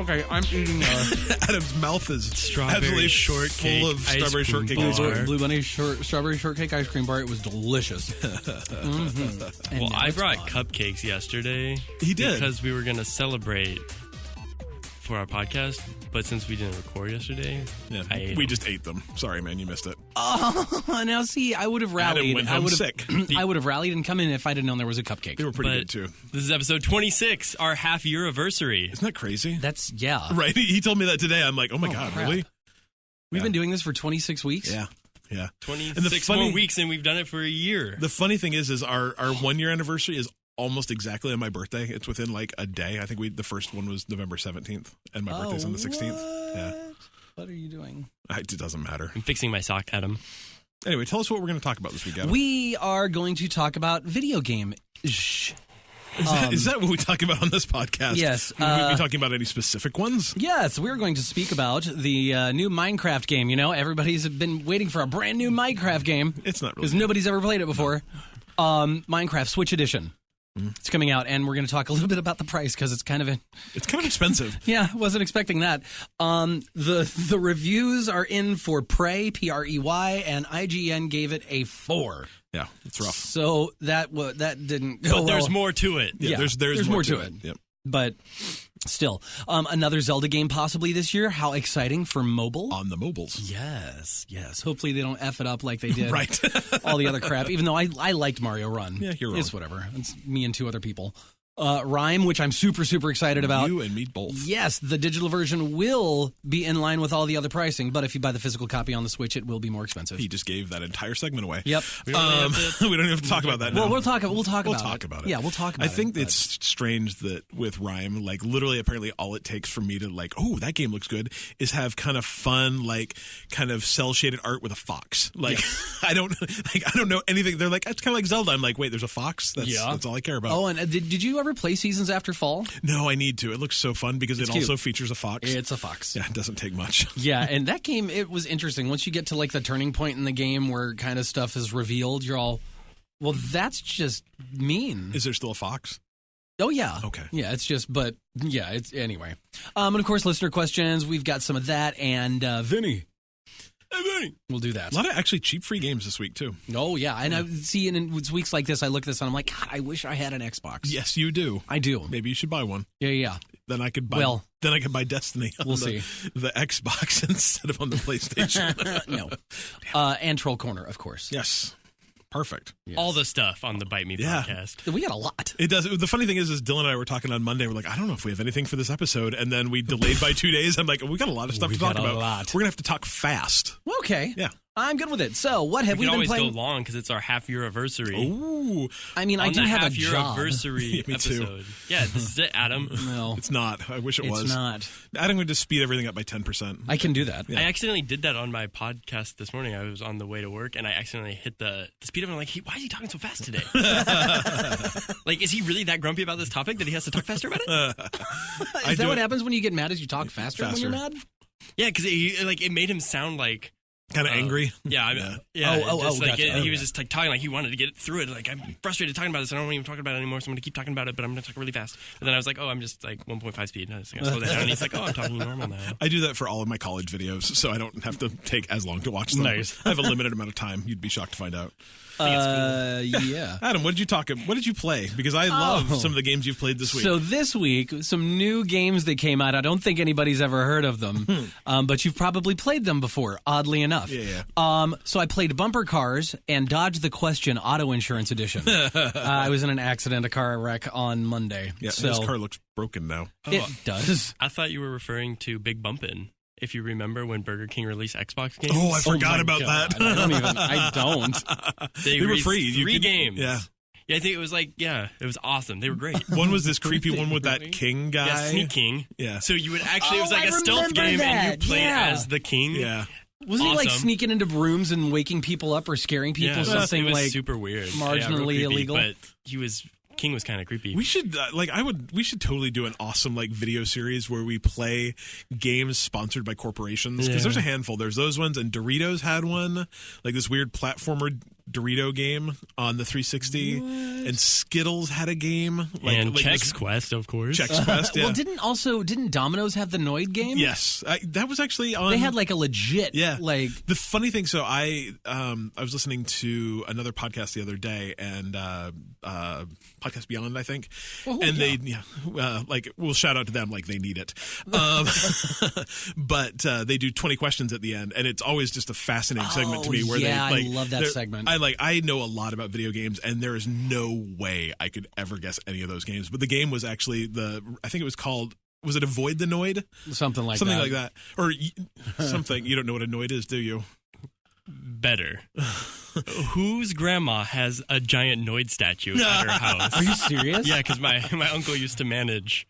Okay, I'm eating Adam's mouth is Strawberry absolutely shortcake full of ice strawberry cream shortcake bar. ice cream. Blue Bunny strawberry shortcake ice cream bar. It was delicious. Well, I brought cupcakes yesterday. He did. Because we were going to celebrate for our podcast, but since we didn't record yesterday, I ate we them. just ate them. Sorry, man, you missed it. Oh, now see, I would have rallied. Adam went home sick. I would have rallied and come in if I'd have known there was a cupcake. They were pretty But good, too. this is episode 26, our half-year-i-versary. Isn't that crazy? That's, yeah. Right? He told me that today. I'm like, oh, my God, crap. really? We've been doing this for 26 weeks? Yeah. Yeah. 26 more weeks, and we've done it for a year. The funny thing is our 1 year anniversary is almost exactly on my birthday. It's within like a day. I think the first one was November 17th, and my birthday's on the 16th. What? Yeah. What are you doing? It doesn't matter. I'm fixing my sock, Adam. Anyway, tell us what we're going to talk about this week, Adam. We are going to talk about video game. Is that what we talk about on this podcast? Yes. Will we be talking about any specific ones? Yes, we're going to speak about the new Minecraft game. You know, everybody's been waiting for a brand new Minecraft game. It's not really. Because nobody's ever played it before. Minecraft Switch Edition. It's coming out, and we're going to talk a little bit about the price because it's kind of expensive. Yeah, wasn't expecting that. The reviews are in for Prey, Prey, and IGN gave it a 4. Yeah, it's rough. So that didn't go But there's well. more to it. Yeah, there's more to it. Yep. But still, another Zelda game possibly this year. How exciting for mobile. On the mobiles. Yes. Hopefully they don't F it up like they did Right. all the other crap, even though I liked Mario Run. Yeah, you're wrong. It's whatever. It's me and 2 other people. Rime, which I'm super, super excited about. You and me both. Yes, the digital version will be in line with all the other pricing, but if you buy the physical copy on the Switch, it will be more expensive. He just gave that entire segment away. Yep. We don't even have to talk about that now. Well, we'll talk about it. Yeah, we'll talk about it. I think it's strange that with Rime, like literally apparently all it takes for me to like, oh, that game looks good, is have kind of fun, like kind of cell shaded art with a fox. Like I don't know anything. They're like, it's kind of like Zelda. I'm like, wait, there's a fox? That's all I care about. Oh, and did you ever play Seasons After Fall? No, I need to. It looks so fun because it cute. also features a fox. It's a fox. Yeah, it doesn't take much. Yeah, and that game, it was interesting. Once you get to like the turning point in the game where kind of stuff is revealed, you're all, well, that's just mean. Is there still a fox? Oh, yeah. Okay. Yeah, it's just, but yeah, it's anyway. And of course, listener questions. We've got some of that. And Vinny. Hey, Vinny. We'll do that. A lot of actually cheap free games this week, too. Oh, yeah. And I see in weeks like this, I look at this and I'm like, God, I wish I had an Xbox. Yes, you do. I do. Maybe you should buy one. Yeah. Then I could buy. Then I could buy Destiny. On We'll see. The Xbox instead of on the PlayStation. No. And Troll Corner, of course. Yes. Perfect. Yes. All the stuff on the Byte Me podcast. We got a lot. It does. The funny thing is Dylan and I were talking on Monday. We're like, I don't know if we have anything for this episode. And then we delayed by 2 days. I'm like, we got a lot of stuff to talk about. We're going to have to talk fast. Okay. Yeah. I'm good with it. So, what have we been always playing? go long because it's our half-year-i-versary. Ooh. I mean, I do have a job. half-year-i-versary Me too. episode. Yeah, this is it, Adam. No. It's not. I wish it was. It's not. Adam would just speed everything up by 10%. I can do that. I accidentally did that on my podcast this morning. I was on the way to work, and I accidentally hit the speed up. And I'm like, hey, why is he talking so fast today? Like, is he really that grumpy about this topic that he has to talk faster about it? Is that what happens when you get mad? Is you talk faster when you're mad? Yeah, because it made him sound like kind of angry. Yeah. Gotcha. He was just like talking like he wanted to get through it. Like, I'm frustrated talking about this. I don't even talk about it anymore. So I'm going to keep talking about it, but I'm going to talk really fast. And then I was like, I'm just like 1.5 speed. And I was going to slow that down. And he's like, I'm talking normal now. I do that for all of my college videos, so I don't have to take as long to watch them. Nice. I have a limited amount of time. You'd be shocked to find out. Yeah. Adam, what did you play? Because I love some of the games you've played this week. So this week, some new games that came out. I don't think anybody's ever heard of them, but you've probably played them before, oddly enough. Yeah. So I played Bumper Cars and Dodge the Question Auto Insurance Edition. I was in an accident, a car wreck on Monday. Yeah, so his car looks broken now. It does. I thought you were referring to Big Bumpin'. If you remember when Burger King released Xbox games. Oh, I forgot about God. that. I don't. They were free. Three games. Yeah. Yeah, I think it was it was awesome. They were great. One was this creepy one with that king guy. Yeah, Sneak King. Yeah. So you would actually, it was like I a stealth remember game and that. you played Yeah. as the king. Yeah. Wasn't he like Awesome. sneaking into rooms and waking people up or scaring people? Yeah, Something it was like super weird. marginally real creepy, illegal? But King was kind of creepy. We should we should totally do an awesome video series where we play games sponsored by corporations because there's a handful. There's those ones, and Doritos had one, like this weird platformer Dorito game on the 360, and Skittles had a game. And Chex Quest, of course. Chex Quest, yeah. Well, didn't Domino's have the Noid game? Yes, that was actually on. They had like a legit, like the funny thing. So I was listening to another podcast the other day, and Podcast Beyond, I think, and they we'll shout out to them, like they need it. But they do 20 questions at the end, and it's always just a fascinating segment to me. Where I love that segment. I know a lot about video games, and there is no way I could ever guess any of those games. But the game was actually I think it was called. Was it Avoid the Noid? Something like that. Or something. You don't know what a Noid is, do you? Better. Whose grandma has a giant Noid statue at her house? Are you serious? Yeah, because my uncle used to manage.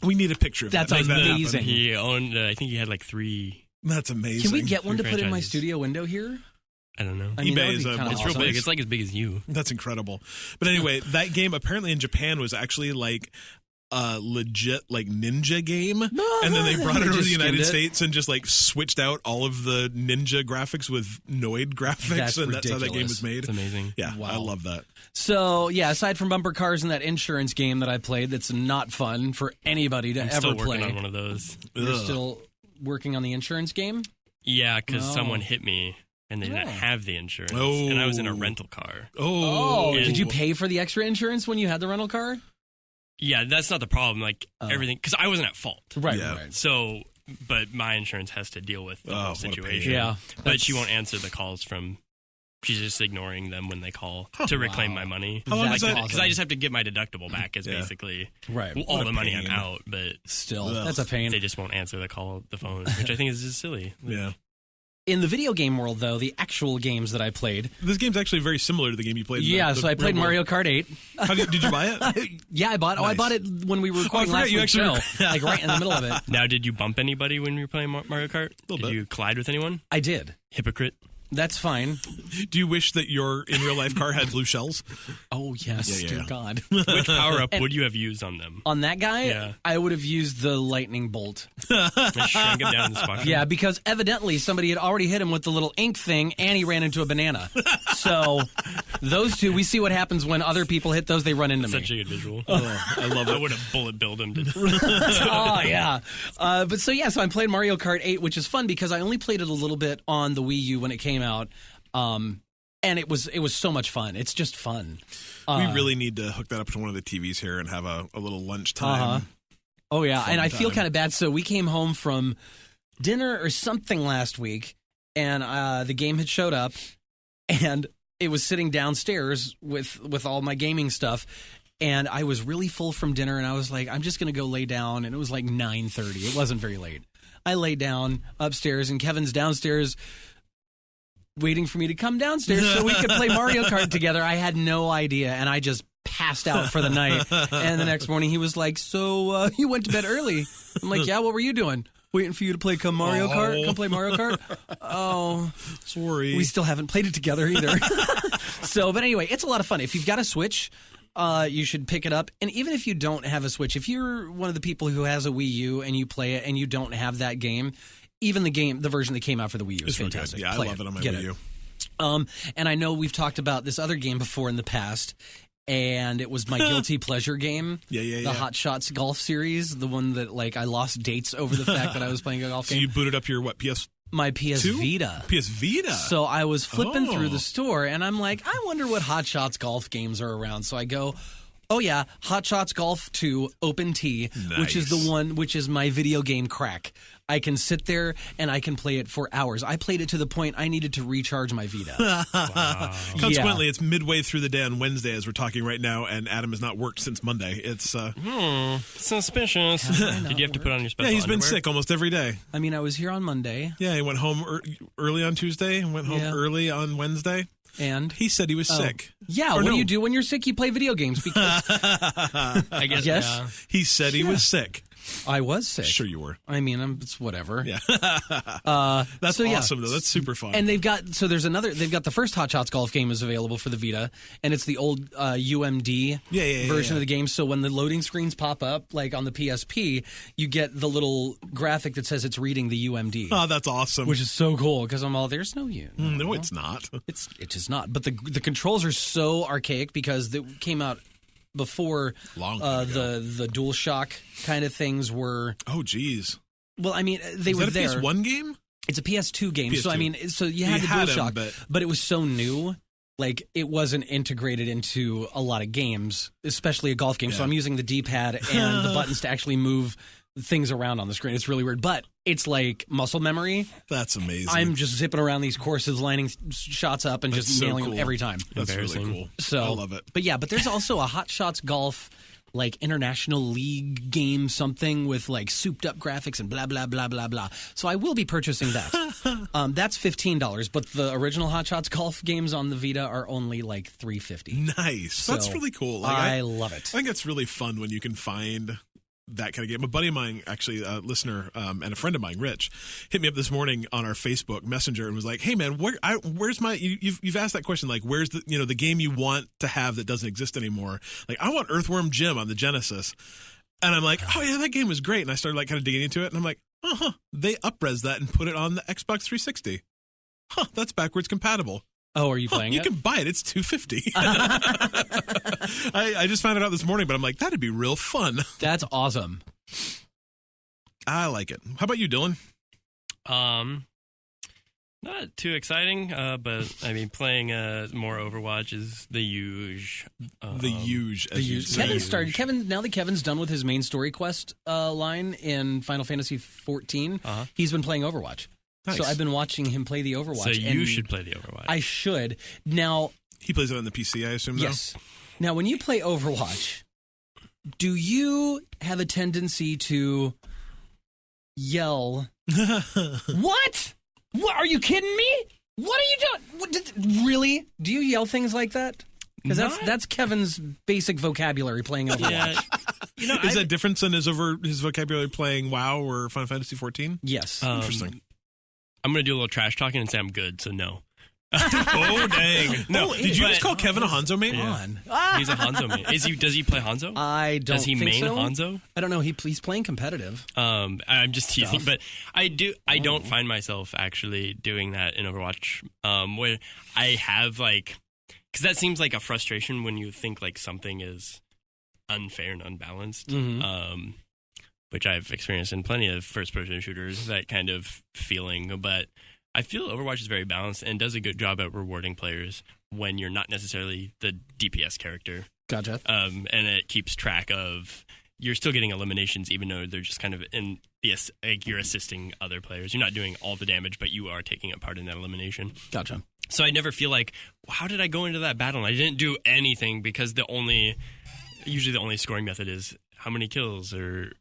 We need a picture of that. That's amazing. He owned, I think he had like 3. That's amazing. Can we get one to put in my studio window here? I don't know. eBay is it's real big. It's like as big as you. That's incredible. But anyway, that game apparently in Japan was actually like a legit like ninja game, and then they brought it over to the United States and just like switched out all of the ninja graphics with Noid graphics, that's and ridiculous. that's how that game was made. It's amazing. Yeah, wow. I love that. So yeah, aside from bumper cars and that insurance game that I played, that's not fun for anybody to I'm ever still play. Working on one of those. You're still working on the insurance game? Yeah, because someone hit me. And they didn't have the insurance. Oh. And I was in a rental car. Oh. Did you pay for the extra insurance when you had the rental car? Yeah, that's not the problem. Like, everything, because I wasn't at fault. Right. So, but my insurance has to deal with the whole situation. Yeah. But she won't answer the calls from, she's just ignoring them when they call to reclaim my money. Because I just have to get my deductible back is basically all the money I'm out. But still, that's a pain. They just won't answer the phone, which I think is just silly. Yeah. In the video game world, though, the actual games that I played... This game's actually very similar to the game you played. So I played Mario Kart 8. Did you buy it? Yeah, I bought it. Nice. I bought it when we were recording last week's show. Like right in the middle of it. Now, did you bump anybody when you were playing Mario Kart? Did you collide with anyone? I did. Hypocrite. That's fine. Do you wish that your in real life car had blue shells? Oh, yes. Dear God. Which power-up would you have used on them? On that guy? Yeah. I would have used the lightning bolt. Shrank him down the spot. Yeah, because evidently somebody had already hit him with the little ink thing, and he ran into a banana. So those two, we see what happens when other people hit those, they run into me. Such a good visual. I love it. I would have bullet billed him. Oh, yeah. So I'm playing Mario Kart 8, which is fun because I only played it a little bit on the Wii U when it came out. And it was so much fun. It's just fun. We really need to hook that up to one of the TVs here and have a little lunchtime. Oh, yeah. And I feel kind of bad. So we came home from dinner or something last week, and the game had showed up, and it was sitting downstairs with all my gaming stuff. And I was really full from dinner, and I was like, I'm just going to go lay down. And it was like 9:30. It wasn't very late. I lay down upstairs, and Kevin's downstairs waiting for me to come downstairs so we could play Mario Kart together. I had no idea, and I just passed out for the night. And the next morning, he was like, so you went to bed early? I'm like, yeah, what were you doing? Waiting for you to play Mario Kart? Come play Mario Kart? Oh. Sorry. We still haven't played it together either. But anyway, it's a lot of fun. If you've got a Switch, you should pick it up. And even if you don't have a Switch, if you're one of the people who has a Wii U and you play it and you don't have that game, even the version that came out for the Wii U is fantastic. Yeah, I love it on my Wii U. And I know we've talked about this other game before in the past, and it was my guilty pleasure game. The Hot Shots Golf Series, the one that like I lost dates over the fact that I was playing a golf game. So you booted up your my PS Vita. PS Vita. So I was flipping through the store, and I'm like, I wonder what Hot Shots Golf games are around. So I go, oh yeah, Hot Shots Golf 2 Open T, which is the one which is my video game crack. I can sit there and I can play it for hours. I played it to the point I needed to recharge my Vita. Wow. Consequently, it's midway through the day on Wednesday as we're talking right now, and Adam has not worked since Monday. It's suspicious. Did you have to put on your special he's been underwear? sick almost every day. I mean, I was here on Monday. Yeah, he went home early on Tuesday and went home early on Wednesday. And he said he was sick. Yeah, what do you do when you're sick? You play video games because I guess yes. He said he was sick. I was sick. Sure you were. I mean, it's whatever. Yeah. That's so, yeah. awesome, though. That's super fun. And they've got the first Hot Shots Golf game is available for the Vita, and it's the old UMD version of the game. So when the loading screens pop up, like on the PSP, you get the little graphic that says it's reading the UMD. Oh, that's awesome. Which is so cool because I'm all, there's no U. No, it's not. It is not. But the controls are so archaic because it came out before the DualShock kind of things were. Oh, geez. Well, I mean, they were there. Is that a PS1 game? It's a PS2 game. PS2. So, I mean, you had the DualShock, but it was so new. Like, it wasn't integrated into a lot of games, especially a golf game. Yeah. So I'm using the D-pad and the buttons to actually move things around on the screen. It's really weird, but it's like muscle memory. That's amazing. I'm just zipping around these courses, lining shots up, and just nailing them every time. That's really cool. So, I love it. But there's also a Hot Shots Golf like international league game something with like souped up graphics and blah blah blah blah blah. So I will be purchasing that. That's $15, but the original Hot Shots Golf games on the Vita are only like $3.50. Nice. So that's really cool. Like, I love it. I think it's really fun when you can find that kind of game. A buddy of mine, actually a listener and a friend of mine, Rich, hit me up this morning on our Facebook Messenger and was like, "Hey man, where's my? You've asked that question, like where's the the game you want to have that doesn't exist anymore? Like I want Earthworm Jim on the Genesis." And I'm like, "Oh yeah, that game was great." And I started like kind of digging into it, and I'm like, they up-res that and put it on the Xbox 360. That's backwards compatible. Oh, are you playing it? You can buy it. It's $250. I just found it out this morning, but I'm like, that'd be real fun. That's awesome. I like it. How about you, Dylan? Not too exciting, but I mean, playing more Overwatch is the huge. The huge. Now that Kevin's done with his main story quest line in Final Fantasy XIV, he's been playing Overwatch. Nice. So I've been watching him play the Overwatch. So you should play the Overwatch. I should. Now he plays it on the PC, I assume. Yes. Now, when you play Overwatch, do you have a tendency to yell? What? What? Are you kidding me? What are you doing? Really? Do you yell things like that? Because that's Kevin's basic vocabulary playing Overwatch. Yeah. Is that different than his vocabulary playing WoW or Final Fantasy XIV? Yes. Interesting. I'm going to do a little trash talking and say I'm good, so no. Oh, dang. No, did you just call Kevin a Hanzo main? Yeah. He's a Hanzo main. Does he play Hanzo? I don't think so. Does he main Hanzo? I don't know. He's playing competitive. I'm just teasing, but I don't find myself actually doing that in Overwatch, where I have like, because that seems like a frustration when you think like something is unfair and unbalanced. Mm-hmm. Which I've experienced in plenty of first-person shooters, that kind of feeling. But I feel Overwatch is very balanced and does a good job at rewarding players when you're not necessarily the DPS character. Gotcha. And it keeps track of, you're still getting eliminations even though they're just kind of in, yes, like you're assisting other players. You're not doing all the damage, but you are taking a part in that elimination. Gotcha. So I never feel like, well, how did I go into that battle? And I didn't do anything because usually the only scoring method is how many kills or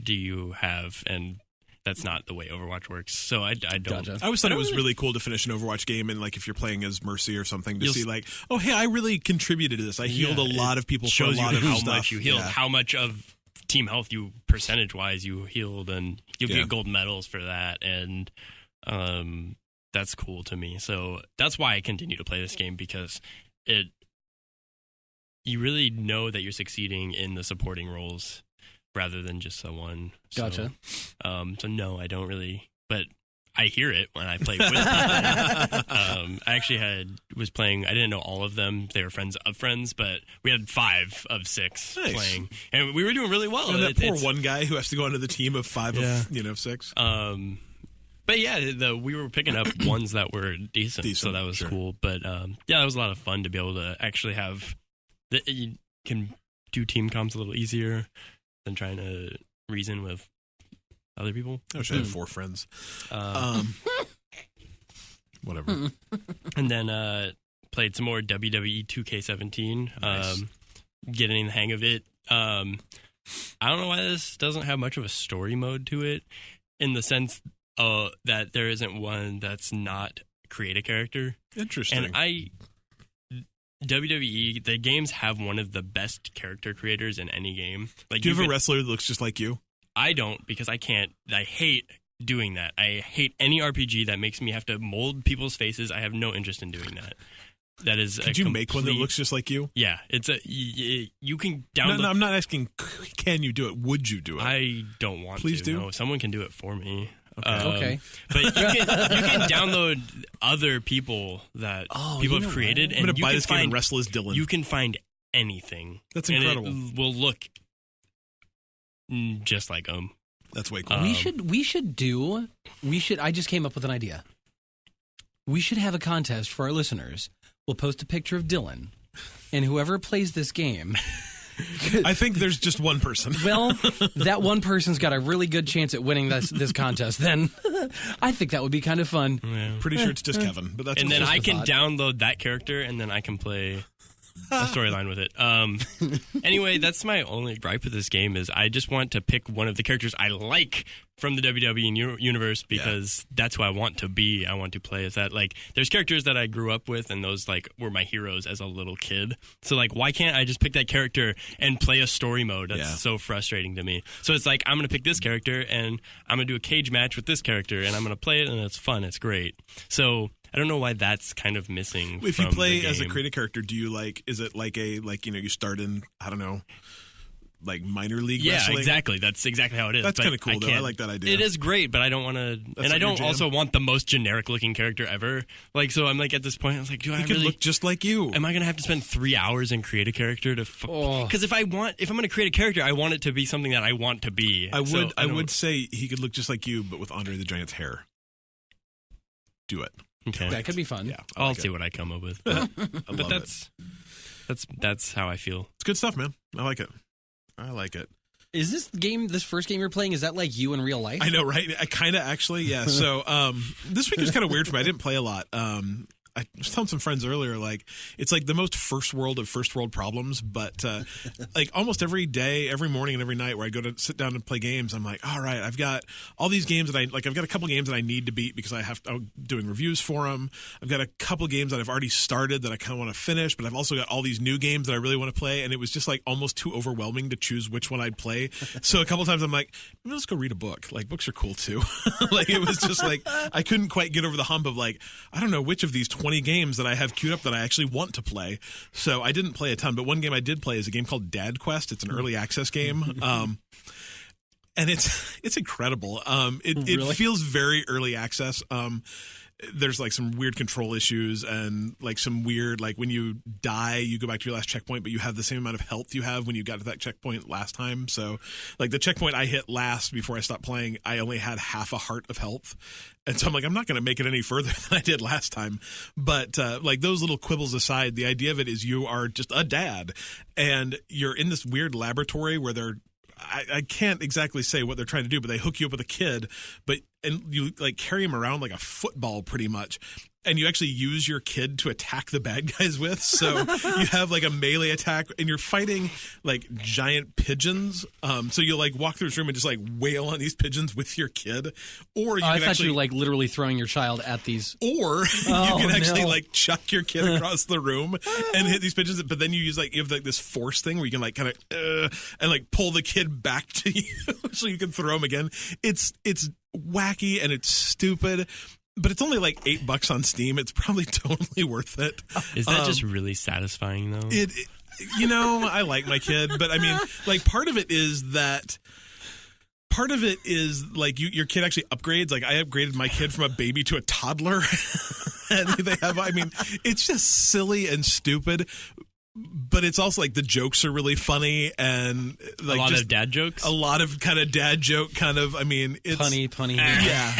do you have, and that's not the way Overwatch works. So I don't. Gotcha. I always thought it was really cool to finish an Overwatch game, and like if you're playing as Mercy or something, to see like, oh hey, I really contributed to this. I healed a lot of people. Shows for a lot you of how stuff. much you healed, how much of team health you percentage wise you healed, and you'll get gold medals for that, and that's cool to me. So that's why I continue to play this game, because you really know that you're succeeding in the supporting roles rather than just someone. Gotcha. So no, I don't really, but I hear it when I play with them. I actually was playing, I didn't know all of them. They were friends of friends, but we had 5 of 6 playing. And we were doing really well. And that poor one guy who has to go into the team of 5 of 6. But yeah, we were picking up ones that were decent, so that was cool. But yeah, it was a lot of fun to be able to actually have, you can do team comms a little easier than trying to reason with other people. I wish I had 4 friends. Whatever. And then played some more WWE 2K17. Nice. Getting the hang of it. I don't know why this doesn't have much of a story mode to it, in the sense that there isn't one that's not create a character. Interesting. And WWE, the games have one of the best character creators in any game. Like, do you have a wrestler that looks just like you? I don't because I can't. I hate doing that. I hate any RPG that makes me have to mold people's faces. I have no interest in doing that. That is. Could you make one that looks just like you? Yeah, you can download. No, I'm not asking. Can you do it? Would you do it? I don't want Please to. do. No, someone can do it for me. Okay. But you can download other people that people have created, I'm and going to buy this game and find wrestle as Dylan. you can find anything. That's incredible. And it will look just like them. That's way cool. I just came up with an idea. We should have a contest for our listeners. We'll post a picture of Dylan, and whoever plays this game. I think there's just one person. Well, that one person's got a really good chance at winning this contest. Then I think that would be kind of fun. Yeah. Pretty sure it's just Kevin, but that's And then just I a can thought. download that character, and then I can play a storyline with it. Anyway, that's my only gripe with this game is I just want to pick one of the characters I like from the WWE universe because that's who I want to be. I want to play as that. Like, there's characters that I grew up with, and those like were my heroes as a little kid. So like, why can't I just pick that character and play a story mode? That's so frustrating to me. So it's like I'm gonna pick this character, and I'm gonna do a cage match with this character, and I'm gonna play it, and it's fun. It's great. So I don't know why that's kind of missing. If you from play the as a game. creative character, do you is it like you start in, I don't know, like minor league wrestling? Yeah, exactly. That's exactly how it is. That's But kind of cool, though. I can't- like that idea. It is great, but I don't want to, and I not your don't jam? also want the most generic looking character ever. Like, so I'm like at this point, I was like, do I He could really? look just like you. Am I going to have to spend 3 hours and create a character to? Because if I'm going to create a character, I want it to be something that I want to be. I So would don't- say he could look just like you, but with Andre the Giant's hair. Do it. Okay, That could be fun. Yeah, I I'll like see it. what I come up with. I But love that's how I feel. It's good stuff, man. I like it. I like it. Is this first game you're playing? Is that like you in real life? I know, right? I kind of actually, yeah. So this week was kind of weird for me. I didn't play a lot. I was telling some friends earlier, like, it's like the most first world of first world problems, but like almost every day, every morning and every night where I go to sit down and play games, I'm like, all right, I've got all these games that I've got a couple games that I need to beat because I'm doing reviews for them. I've got a couple games that I've already started that I kind of want to finish, but I've also got all these new games that I really want to play, and it was just like almost too overwhelming to choose which one I'd play. So a couple times I'm like, let's go read a book. Like, books are cool too. Like, it was just like, I couldn't quite get over the hump of like, I don't know which of these 20 games that I have queued up that I actually want to play. So I didn't play a ton, but one game I did play is a game called Dad Quest. It's an early access game. And it's incredible. It feels very early access. There's like some weird control issues and like some weird, like when you die, you go back to your last checkpoint, but you have the same amount of health you have when you got to that checkpoint last time. So like the checkpoint I hit last before I stopped playing, I only had half a heart of health. And so I'm like, I'm not going to make it any further than I did last time. But like those little quibbles aside, the idea of it is you are just a dad and you're in this weird laboratory where I can't exactly say what they're trying to do, but they hook you up with a kid, and you like carry him around like a football pretty much. And you actually use your kid to attack the bad guys with. So you have like a melee attack and you're fighting like giant pigeons. So you'll like walk through this room and just like wail on these pigeons with your kid. Or you I can thought actually you were like literally throwing your child at these. Or you can actually no. like chuck your kid across the room and hit these pigeons. But then you have like this force thing where you can like kind of and like pull the kid back to you so you can throw him again. It's wacky and it's stupid. But it's only like $8 on Steam. It's probably totally worth it. Is that just really satisfying though? I like my kid, but I mean, like part of it is like your kid actually upgrades. Like I upgraded my kid from a baby to a toddler, and it's just silly and stupid. But it's also like the jokes are really funny and like a lot of dad jokes. A lot of kind of dad joke kind of. I mean, it's punny. Yeah.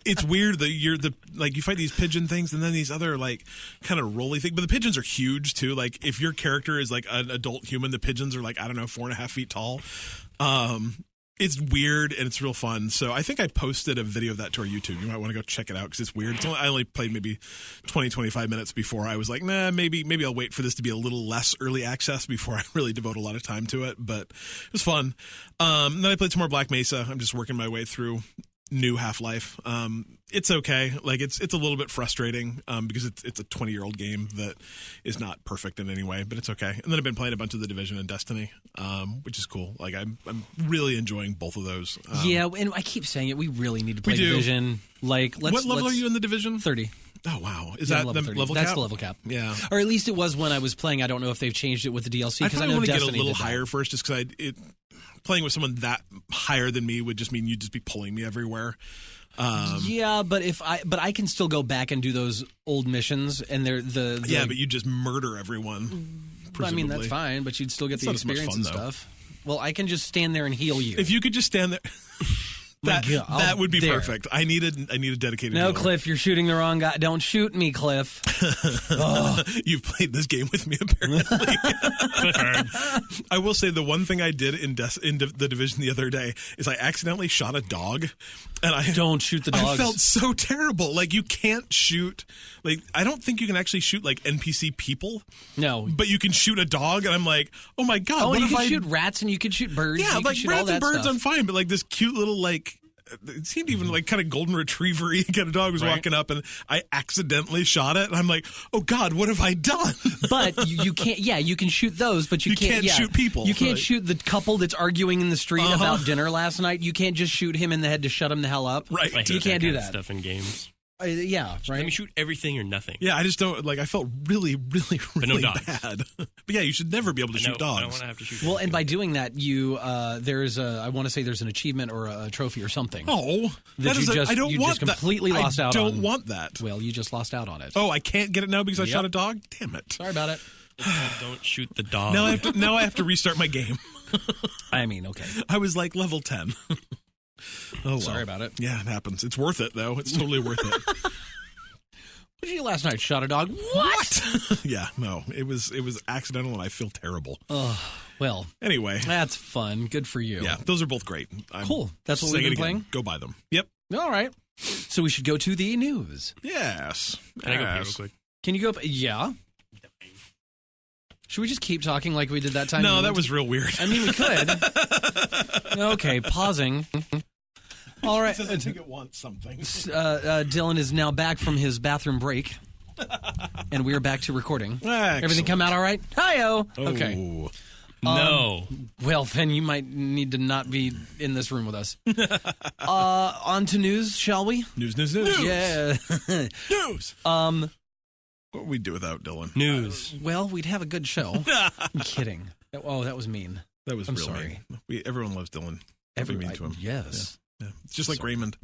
It's weird that you fight these pigeon things and then these other like kind of rolly things, but the pigeons are huge too. Like if your character is like an adult human, the pigeons are like, I don't know, 4.5 feet tall. It's weird and it's real fun. So I think I posted a video of that to our YouTube. You might want to go check it out because it's weird. I only played maybe 20, 25 minutes before I was like, nah, maybe I'll wait for this to be a little less early access before I really devote a lot of time to it. But it was fun. Then I played some more Black Mesa. I'm just working my way through. new Half-Life. It's okay. Like it's a little bit frustrating because it's a 20-year-old game that is not perfect in any way, but it's okay. And then I've been playing a bunch of The Division and Destiny, which is cool. Like I'm really enjoying both of those. Yeah, and I keep saying it. We really need to play Division. Like, what level are you in The Division? 30. Oh wow! Is that the level cap? That's the level cap. Yeah, or at least it was when I was playing. I don't know if they've changed it with the DLC because I know want to Destiny get a little did that. higher first, just because playing with someone that higher than me would just mean you'd just be pulling me everywhere. Yeah, but I can still go back and do those old missions, and they're yeah, but you just murder everyone. I mean, that's fine, but you'd still get the experience and stuff. Well, I can just stand there and heal you. If you could just stand there. That would be perfect. I need a dedicated. No, healer. Cliff, you're shooting the wrong guy. Don't shoot me, Cliff. You've played this game with me, apparently. I will say the one thing I did in The Division the other day is I accidentally shot a dog, and I don't shoot the dogs. I felt so terrible. Like you can't shoot. Like I don't think you can actually shoot like NPC people. No, but you can shoot a dog, and I'm like, oh my god. Oh, what and if you can shoot rats, and you can shoot birds. Yeah, you like can rats and birds, stuff. I'm fine, but like this cute little like. It seemed even like kind of golden retriever-y kind of dog was walking up, and I accidentally shot it, and I'm like, oh god, what have I done? But you can't. Yeah, you can shoot those, but you can't shoot people. You can't shoot the couple that's arguing in the street about dinner last night. You can't just shoot him in the head to shut him the hell up. Right, you can't do that stuff in games. Yeah, right. Let me shoot everything or nothing. Yeah, I just don't like. I felt really no bad. But yeah, you should never be able to shoot dogs. I don't want to have to shoot. Well, and by doing that, you there's I want to say there's an achievement or a trophy or something. Oh, I don't want that. Completely lost out. I don't want that. Well, you just lost out on it. Oh, I can't get it now because I shot a dog. Damn it! Sorry about it. Don't shoot the dog. Now I have to restart my game. I mean, okay. I was like level 10. Oh, sorry about it. Yeah, it happens. It's worth it though. It's totally worth it. What did you last night? Shot a dog? What? Yeah, no. It was accidental, and I feel terrible. Well. Anyway, that's fun. Good for you. Yeah, those are both great. Cool. That's what we've been playing. Go buy them. Yep. All right. So we should go to the news. Yes. Can I go pee real quick? Can you go? Yeah. Should we just keep talking like we did that time? No, that was real weird. I mean, we could. Okay, pausing. All right. I think it wants something. Dylan is now back from his bathroom break, and we're back to recording. Excellent. Everything come out all right? Hi-yo. Oh. Okay. No. Well, then you might need to not be in this room with us. On to news, shall we? News. Yeah. News. What would we do without Dylan? News. Well, we'd have a good show. I'm kidding. Oh, that was mean. That was I'm real sorry. mean. Everyone loves Dylan. Everyone mean to him. Yes. Yeah. It's just like Raymond.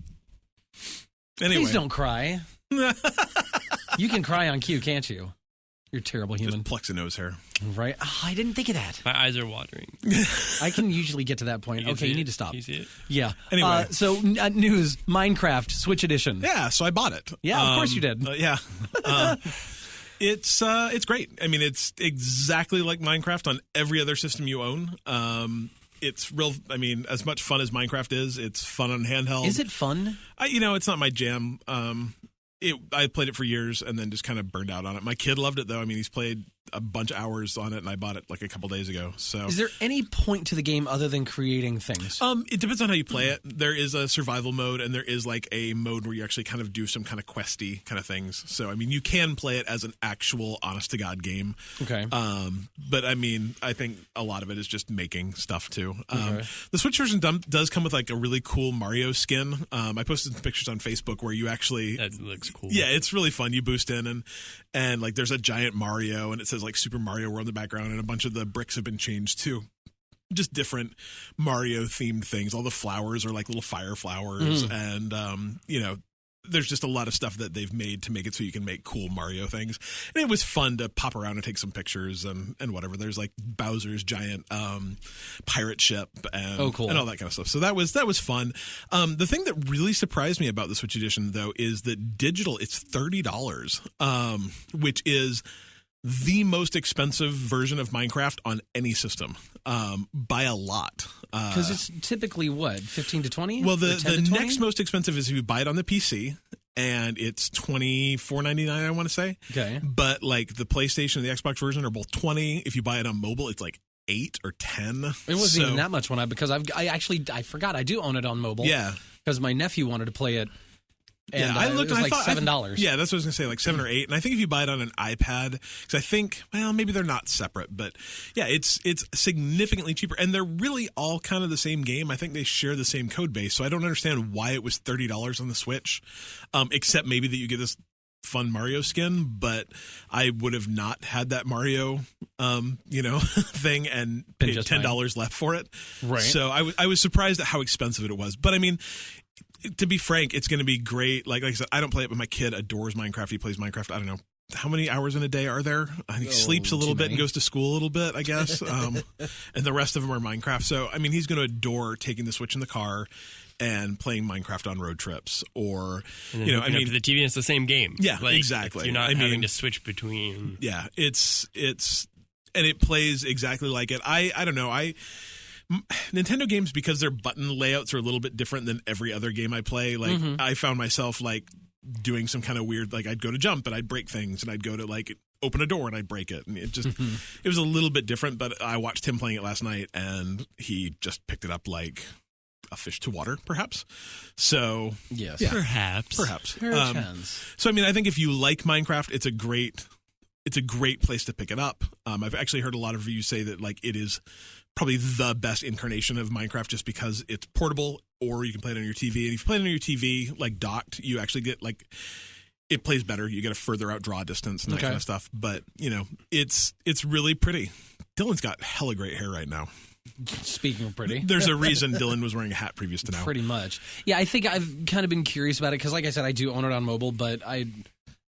Anyway. Please don't cry. You can cry on cue, can't you? You're a terrible human. Just plucks a nose hair. Right? Oh, I didn't think of that. My eyes are watering. I can usually get to that point. Okay, you need to stop. You see it? Yeah. Anyway. So, news, Minecraft, Switch Edition. Yeah, so I bought it. Yeah, of course you did. Yeah. It's great. I mean, it's exactly like Minecraft on every other system you own. It's real. I mean, as much fun as Minecraft is, it's fun on handheld. Is it fun? It's not my jam. I played it for years and then just kind of burned out on it. My kid loved it though. I mean, he's played a bunch of hours on it, and I bought it like a couple days ago. So, is there any point to the game other than creating things? It depends on how you play it. There is a survival mode, and there is like a mode where you actually kind of do some kind of questy kind of things. So, I mean, you can play it as an actual honest to God game. Okay. But I mean, I think a lot of it is just making stuff too. Okay. The Switch version does come with like a really cool Mario skin. I posted some pictures on Facebook where you actually that looks cool. Yeah, it's really fun. You boost in and like there's a giant Mario, and it says like Super Mario World in the background, and a bunch of the bricks have been changed too. Just different Mario themed things. All the flowers are like little fire flowers, and there's just a lot of stuff that they've made to make it so you can make cool Mario things. And it was fun to pop around and take some pictures and whatever. There's like Bowser's giant pirate ship and, cool. and all that kind of stuff. So that was fun. The thing that really surprised me about the Switch Edition, though, is that digital, it's $30, which is the most expensive version of Minecraft on any system by a lot. Because it's typically what, 15 to 20? Well, the next most expensive is if you buy it on the PC, and it's $24.99, I want to say. Okay. But like the PlayStation and the Xbox version are both $20. If you buy it on mobile, it's like $8 or $10. It wasn't even that much when I forgot I do own it on mobile. Yeah. because my nephew wanted to play it. And I looked it was and like $7. Yeah, that's what I was going to say, like 7 or 8. And I think if you buy it on an iPad, because I think, well, maybe they're not separate, but yeah, it's significantly cheaper. And they're really all kind of the same game. I think they share the same code base. So I don't understand why it was $30 on the Switch, except maybe that you get this fun Mario skin, but I would have not had that Mario, thing and paid $10 left for it. Right. So I was surprised at how expensive it was. But I mean, to be frank, it's going to be great. Like I said, I don't play it, but my kid adores Minecraft. He plays Minecraft. I don't know how many hours in a day are there. I think he sleeps a little bit and goes to school a little bit, I guess. And the rest of them are Minecraft. So, I mean, he's going to adore taking the Switch in the car and playing Minecraft on road trips, or up to the TV, and it's the same game. Yeah, exactly. You're not having to switch between. Yeah, it's and it plays exactly like it. I don't know. Nintendo games, because their button layouts are a little bit different than every other game I play. Like I found myself like doing some kind of weird, like I'd go to jump and I'd break things, and I'd go to like open a door and I'd break it, and it just it was a little bit different. But I watched him playing it last night, and he just picked it up like a fish to water, perhaps. So yes, yeah, perhaps. So I mean, I think if you like Minecraft, it's a great place to pick it up. I've actually heard a lot of reviews say that like it is probably the best incarnation of Minecraft, just because it's portable, or you can play it on your TV. And if you play it on your TV, like docked, you actually get like, it plays better. You get a further out draw distance and that kind of stuff. But it's really pretty. Dylan's got hella great hair right now. Speaking of pretty, there's a reason Dylan was wearing a hat previous to now. Pretty much. Yeah, I think I've kind of been curious about it because, like I said, I do own it on mobile, but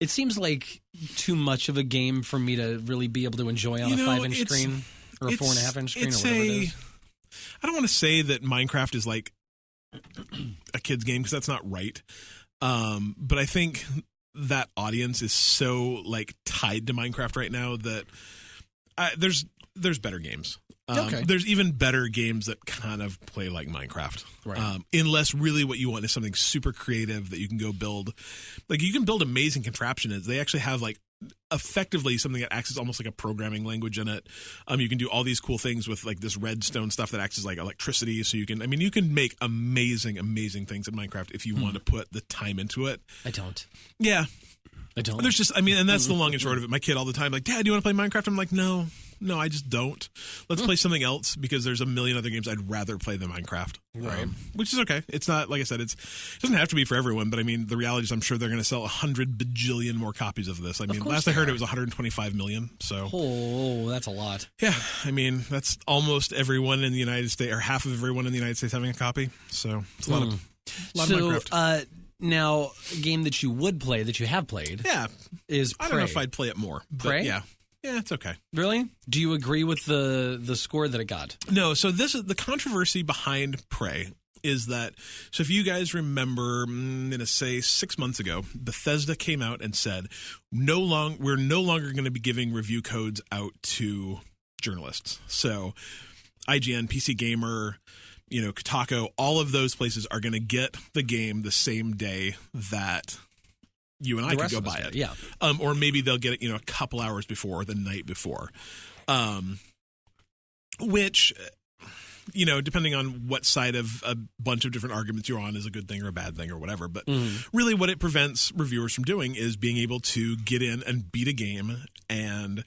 it seems like too much of a game for me to really be able to enjoy on a 5-inch screen or a 4.5-inch screen or whatever it is. I don't want to say that Minecraft is like a kid's game, because that's not right. But I think that audience is so like tied to Minecraft right now that there's better games. There's even better games that kind of play like Minecraft. Right. Unless really what you want is something super creative that you can go build. Like you can build amazing contraptions. They actually have like effectively something that acts as almost like a programming language in it. You can do all these cool things with like this redstone stuff that acts as like electricity. So you can make amazing things in Minecraft if you want to put the time into it. I don't. Yeah. I don't. There's just, and that's the long and short of it. My kid all the time, like, Dad, do you want to play Minecraft? I'm like, no, I just don't. Let's play something else, because there's a million other games I'd rather play than Minecraft. Right. Which is okay. It's not, like I said, it doesn't have to be for everyone, but I mean, the reality is I'm sure they're going to sell 100 bajillion more copies of this. I mean, last I heard it was 125 million. So. Oh, that's a lot. Yeah. I mean, that's almost everyone in the United States, or half of everyone in the United States having a copy. So it's a lot of Minecraft. Now, a game that you would play, that you have played, is Prey. I don't know if I'd play it more. But Prey? Yeah, it's okay. Really? Do you agree with the score that it got? No. So this is the controversy behind Prey. Is that, so if you guys remember, I'm going to say 6 months ago, Bethesda came out and said, we're no longer going to be giving review codes out to journalists. So IGN, PC Gamer, Kotaku, all of those places are going to get the game the same day that you and I can go buy it. Yeah. Or maybe they'll get it, a couple hours before, or the night before. Which, depending on what side of a bunch of different arguments you're on, is a good thing or a bad thing or whatever. But really what it prevents reviewers from doing is being able to get in and beat a game and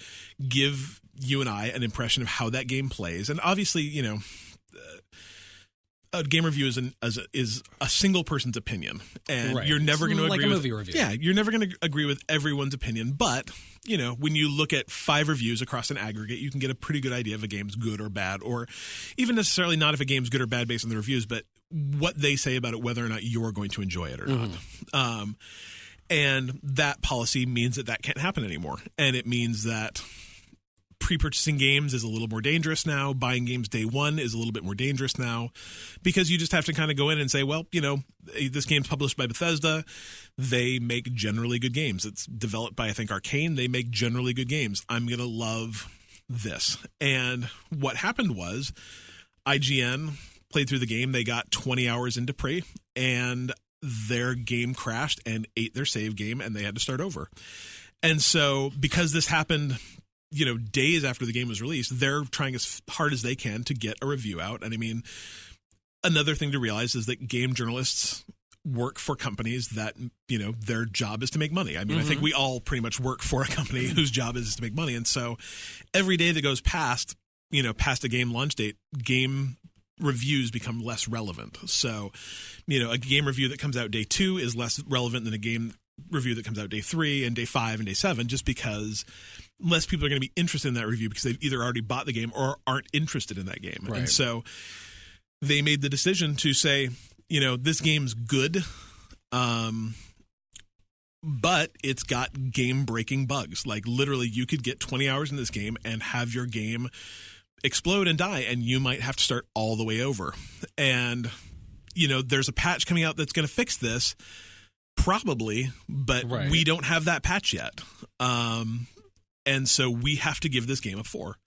give you and I an impression of how that game plays. And obviously, a game review is a single person's opinion, and you're never going to agree like a movie review. Yeah, you're never going to agree with everyone's opinion. But when you look at 5 reviews across an aggregate, you can get a pretty good idea if a game's good or bad, or even necessarily not if a game's good or bad based on the reviews, but what they say about it, whether or not you're going to enjoy it or not. And that policy means that can't happen anymore, and it means that pre-purchasing games is a little more dangerous now. Buying games day one is a little bit more dangerous now, because you just have to kind of go in and say, well, this game's published by Bethesda. They make generally good games. It's developed by, I think, Arcane. They make generally good games. I'm going to love this. And what happened was IGN played through the game. They got 20 hours into Prey, and their game crashed and ate their save game, and they had to start over. And so because this happened days after the game was released, they're trying as hard as they can to get a review out. And I mean, another thing to realize is that game journalists work for companies that, their job is to make money. I mean, I think we all pretty much work for a company whose job is to make money. And so every day that goes past a game launch date, game reviews become less relevant. So, a game review that comes out day 2 is less relevant than a game review that comes out day 3 and day 5 and day 7, just because less people are going to be interested in that review because they've either already bought the game or aren't interested in that game. Right. And so they made the decision to say, this game's good, but it's got game-breaking bugs. Like, literally, you could get 20 hours in this game and have your game explode and die, and you might have to start all the way over. And, there's a patch coming out that's going to fix this, probably, but we don't have that patch yet. And so we have to give this game a 4.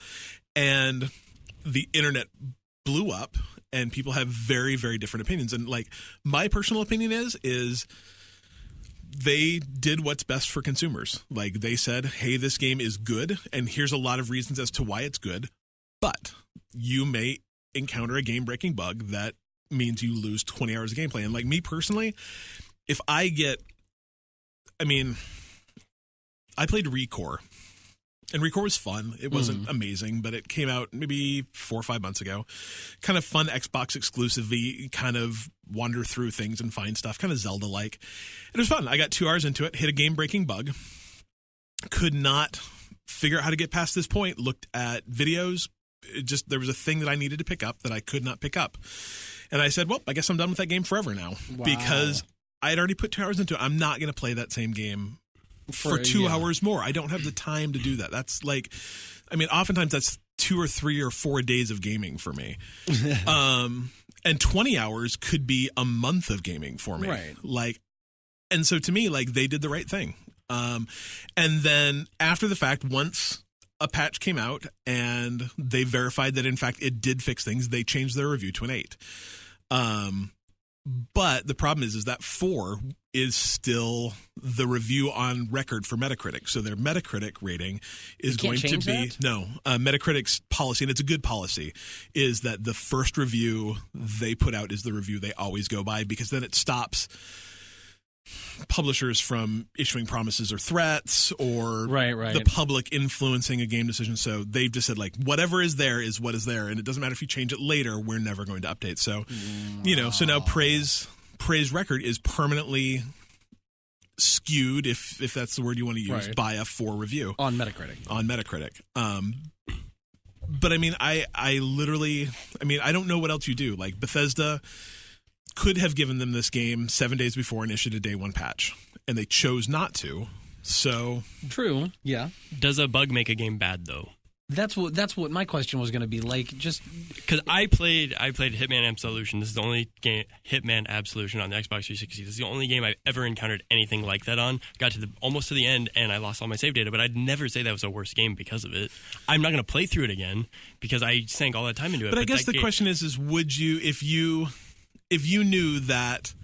And the internet blew up, and people have very, very different opinions. And like, my personal opinion is they did what's best for consumers. Like, they said, hey, this game is good, and here's a lot of reasons as to why it's good, but you may encounter a game-breaking bug that means you lose 20 hours of gameplay. And like, me personally, if I played Recore. And Recore was fun. It wasn't amazing, but it came out maybe 4 or 5 months ago. Kind of fun Xbox exclusively, kind of wander through things and find stuff, kind of Zelda-like. It was fun. I got 2 hours into it, hit a game-breaking bug, could not figure out how to get past this point, looked at videos. There was a thing that I needed to pick up that I could not pick up. And I said, well, I guess I'm done with that game forever now. Wow. Because I had already put 2 hours into it. I'm not going to play that same game for 2 hours more. I don't have the time to do that. That's like, oftentimes that's 2 or 3 or 4 days of gaming for me. And 20 hours could be a month of gaming for me. Right. Like, and so to me, like, they did the right thing. And then after the fact, once a patch came out and they verified that in fact it did fix things, they changed their review to an 8. But the problem is that 4 is still the review on record for Metacritic. So their Metacritic rating is going to be Metacritic's policy, and it's a good policy, is that the first review they put out is the review they always go by, because then it stops publishers from issuing promises or threats or the public influencing a game decision. So they've just said, like, whatever is there is what is there, and it doesn't matter if you change it later, we're never going to update. So so now praise record is permanently skewed, if that's the word you want to use, by a 4 review on Metacritic. But I literally I don't know what else you do. Like, Bethesda could have given them this game 7 days before and issued a day 1 patch, and they chose not to. So true, yeah. Does a bug make a game bad, though? That's what my question was going to be. Like, just because I played Hitman Absolution. This is the only game, Hitman Absolution, on the Xbox 360. This is the only game I've ever encountered anything like that on. Got to almost to the end, and I lost all my save data. But I'd never say that was a worse game because of it. I'm not going to play through it again because I sank all that time into it. But I guess the question is would you, if you knew that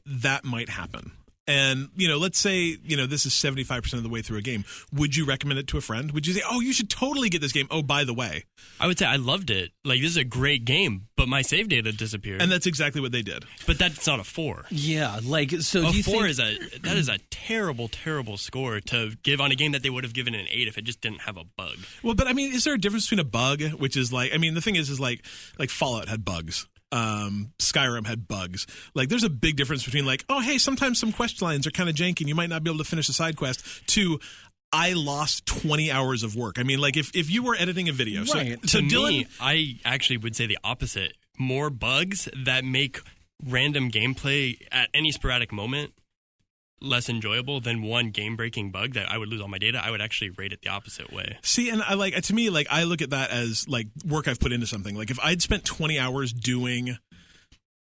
that might happen, and let's say this is 75% of the way through a game, would you recommend it to a friend? Would you say, oh, you should totally get this game, oh, by the way? I would say I loved it. Like, this is a great game, but my save data disappeared. And that's exactly what they did. But that's not a 4. Yeah, like, so a do you 4 think that is a terrible score to give on a game that they would have given an 8 if it just didn't have a bug. Well, but is there a difference between a bug, which is like, the thing is like Fallout had bugs. Skyrim had bugs. Like, there's a big difference between, like, oh, hey, sometimes some quest lines are kind of janky and you might not be able to finish a side quest, to I lost 20 hours of work. Like, if you were editing a video. Right. So Dylan, I actually would say the opposite. More bugs that make random gameplay at any sporadic moment less enjoyable than one game-breaking bug that I would lose all my data. I would actually rate it the opposite way. See, and I look at that as, like, work I've put into something. Like, if I'd spent 20 hours doing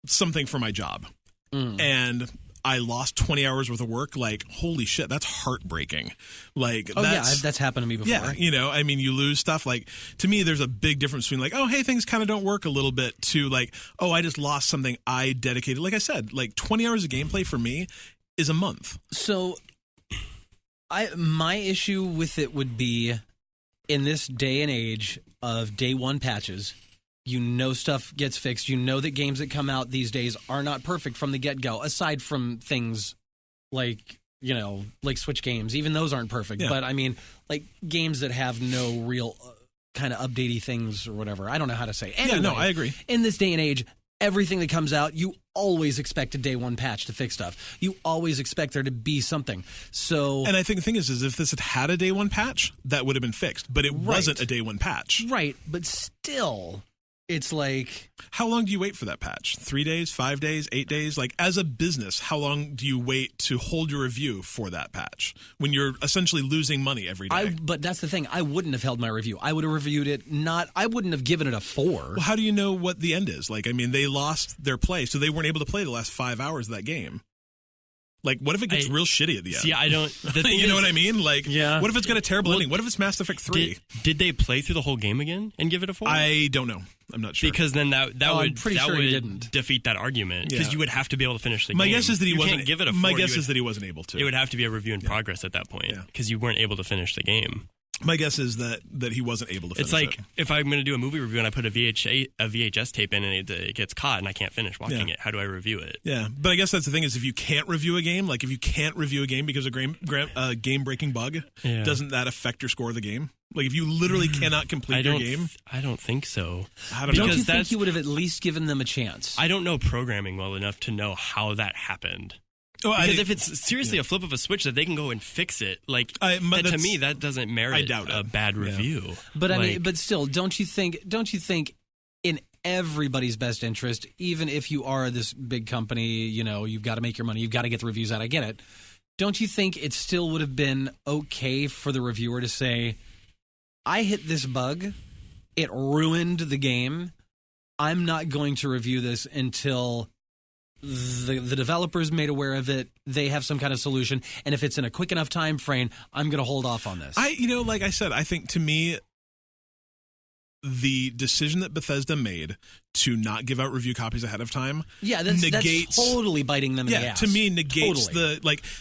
something for my job and I lost 20 hours worth of work, like, holy shit, that's heartbreaking. Like, that's happened to me before. Yeah, you lose stuff. Like, to me, there's a big difference between, like, oh, hey, things kind of don't work a little bit, to, like, oh, I just lost something I dedicated. Like I said, like, 20 hours of gameplay for me is a month. So my issue with it would be, in this day and age of day 1 patches, You know stuff gets fixed. You know that games that come out these days are not perfect from the get-go, aside from things like, like Switch games. Even those aren't perfect. Yeah. But, I mean, like games that have no real kind of updatey things or whatever. I don't know how to say. Anyway, Yeah, no, I agree. In this day and age, everything that comes out, you always expect a day one patch to fix stuff. You always expect there to be something. So, and I think the thing is if this had a day one patch, that would have been fixed. But it wasn't a day one patch. Right, but still, it's like... How long do you wait for that patch? 3 days, 5 days, 8 days? Like, as a business, how long do you wait to hold your review for that patch when you're essentially losing money every day? But that's the thing. I wouldn't have held my review. I would have reviewed it I wouldn't have given it a 4. Well, how do you know what the end is? Like, I mean, they lost their play, so they weren't able to play the last 5 hours of that game. Like, what if it gets real shitty at the end? See, I don't... The thing you know is, what I mean? Like, what if it's got a terrible ending? What if it's Mass Effect 3? Did they play through the whole game again and give it a 4? I don't know. I'm not sure. Because then that would didn't. defeat that argument. Because you would have to be able to finish the game. My guess is that he wasn't. Can't give it a 4. My guess is that he wasn't able to. It would have to be a review in progress at that point because you weren't able to finish the game. My guess is that he wasn't able to finish it. It's like if I'm going to do a movie review and I put a VHS tape in and it gets caught and I can't finish watching it, how do I review it? Yeah, but I guess that's the thing is if you can't review a game, like if you can't review a game because of a game-breaking bug, doesn't that affect your score of the game? Like if you literally cannot complete your game? I don't think so. Don't you think you would have at least given them a chance? I don't know programming well enough to know how that happened. Because if it's seriously a flip of a switch that they can go and fix it, like to me that doesn't merit a bad review. But I mean, but still, don't you think in everybody's best interest, even if you are this big company, you've got to make your money, you've got to get the reviews out. I get it. Don't you think it still would have been okay for the reviewer to say, "I hit this bug, it ruined the game. I'm not going to review this until the developers made aware of it, they have some kind of solution, and if it's in a quick enough time frame, I'm going to hold off on this." Like I said, I think to me, the decision that Bethesda made to not give out review copies ahead of time, that's totally biting them in the ass. To me, negates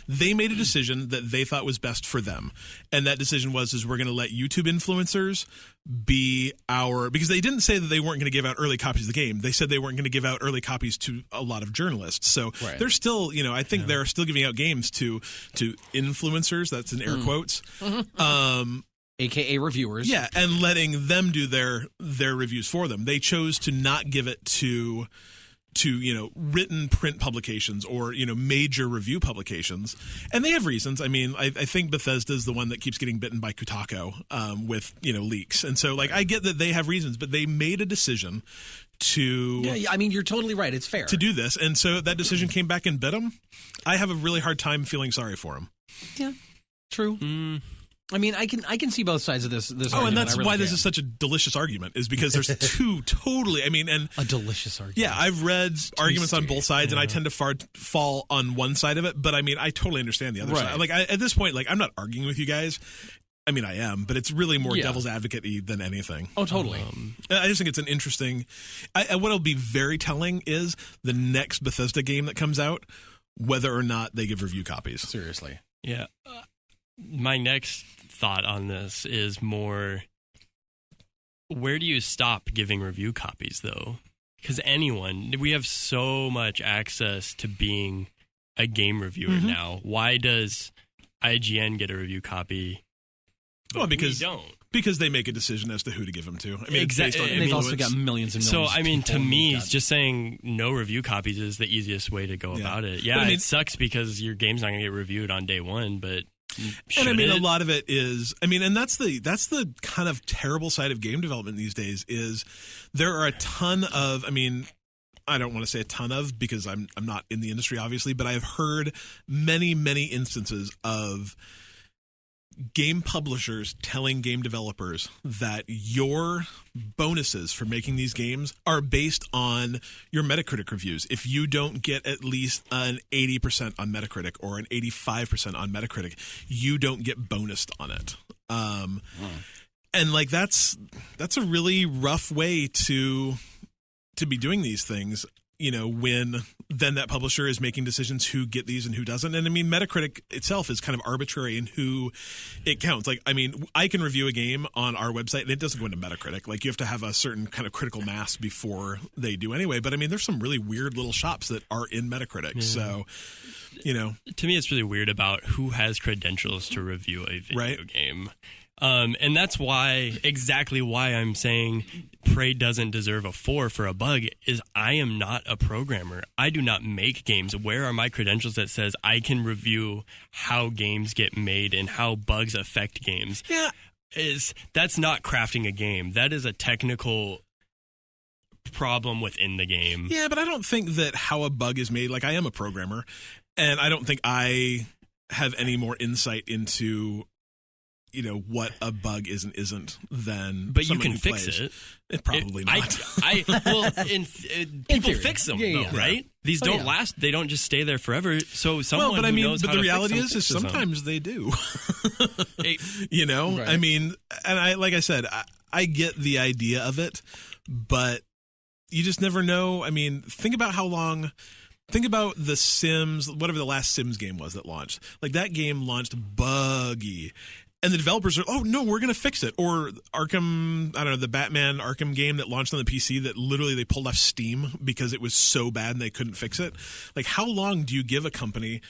they made a decision that they thought was best for them, and that decision was we're going to let YouTube influencers be because they didn't say that they weren't going to give out early copies of the game. They said they weren't going to give out early copies to a lot of journalists. So they're still, I think they're still giving out games to influencers. That's in air quotes. AKA reviewers. Yeah, and letting them do their reviews for them. They chose to not give it to written print publications or major review publications, and they have reasons. I mean, I think Bethesda is the one that keeps getting bitten by Kotaku with leaks, and so I get that they have reasons, but they made a decision to. Yeah, I mean, you're totally right. It's fair to do this, and so that decision came back and bit them. I have a really hard time feeling sorry for them. Yeah, true. I mean, I can see both sides of this. And that's why this is such a delicious argument, is because there's two totally. I mean, and a delicious argument. Yeah, I've read arguments on both sides, and I tend to fall on one side of it. But I mean, I totally understand the other side. Like at this point, I'm not arguing with you guys. I mean, I am, but it's really more devil's advocate-y than anything. Oh, totally. I just think it's an interesting. What'll be very telling is the next Bethesda game that comes out, whether or not they give review copies. Seriously. Yeah. My next thought on this is more, where do you stop giving review copies, though? Because we have so much access to being a game reviewer now. Why does IGN get a review copy? Well, because we don't. Because they make a decision as to who to give them to. I mean, exactly. It's based on and they've also got millions and millions. So, I mean, to me, just saying no review copies is the easiest way to go about it. Yeah, it sucks because your game's not going to get reviewed on day one, but. And I mean, a lot of it is, and that's the kind of terrible side of game development these days is there are a ton of, I don't want to say a ton of because I'm not in the industry, obviously, but I've heard many, many instances of game publishers telling game developers that your bonuses for making these games are based on your Metacritic reviews. If you don't get at least an 80% on Metacritic or an 85% on Metacritic, you don't get bonused on it. And that's a really rough way to be doing these things. when then that publisher is making decisions who get these and who doesn't. And I mean, Metacritic itself is kind of arbitrary in who it counts. Like, I mean, I can review a game on our website and it doesn't go into Metacritic. Like, you have to have a certain kind of critical mass before they do anyway. But I mean, there's some really weird little shops that are in Metacritic. Yeah. So, to me, it's really weird about who has credentials to review a video game. And that's exactly why I'm saying Prey doesn't deserve a 4 for a bug is I am not a programmer. I do not make games. Where are my credentials that says I can review how games get made and how bugs affect games? Yeah. That's not crafting a game. That is a technical problem within the game. Yeah, but I don't think that how a bug is made, like I am a programmer, and I don't think I have any more insight into what a bug is and isn't than but you can fix it. Probably not. People fix them, right? These don't last. They don't just stay there forever. So someone knows how to fix them. But the reality is sometimes they do. Right. I mean, and like I said, I get the idea of it, but you just never know. I mean, think about The Sims, whatever the last Sims game was that launched. Like, that game launched buggy. And the developers are, oh, no, we're going to fix it. Or Arkham, I don't know, the Batman Arkham game that launched on the PC that literally they pulled off Steam because it was so bad and they couldn't fix it. Like, how long do you give a company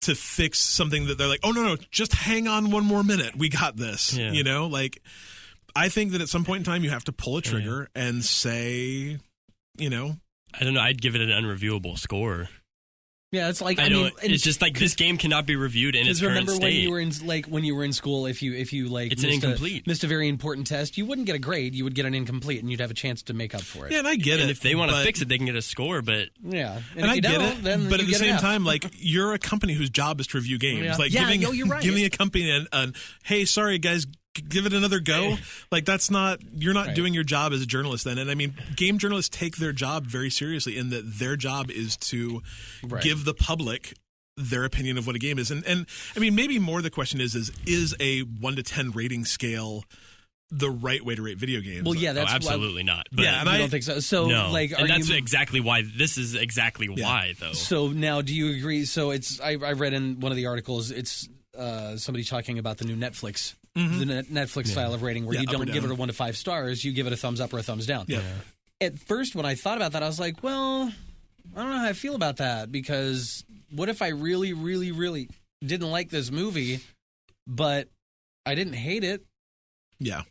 to fix something that they're like, oh, no, just hang on one more minute. We got this. Yeah. Like, I think that at some point in time you have to pull a trigger and say, I don't know. I'd give it an unreviewable score. Yeah, it's like it's just like this game cannot be reviewed in its current state. Remember when you were in school, if you it's an incomplete, missed a very important test, you wouldn't get a grade, you would get an incomplete, and you'd have a chance to make up for it. Yeah, and I get it. And if they want to fix it, they can get a score. But yeah, and I get it. Then but at the same time, like, you're a company whose job is to review games. Yeah. Like, you're right. giving a company an hey, sorry guys, give it another go. Like, that's not, you're not doing your job as a journalist then. And I mean, game journalists take their job very seriously in that their job is to give the public their opinion of what a game is. And I mean, maybe more the question is a 1 to 10 rating scale the right way to rate video games? Well, yeah, that's absolutely not. But yeah, and I don't think so. So, no. like, and that's exactly why. This is exactly why, though. So now, do you agree? So it's I read in one of the articles, it's somebody talking about the new Netflix. The Netflix style of rating, where you don't give it a 1 to 5 stars, you give it a thumbs up or a thumbs down. Yeah. At first, when I thought about that, I was like, well, I don't know how I feel about that, because what if I really, really, really didn't like this movie, but I didn't hate it? Yeah.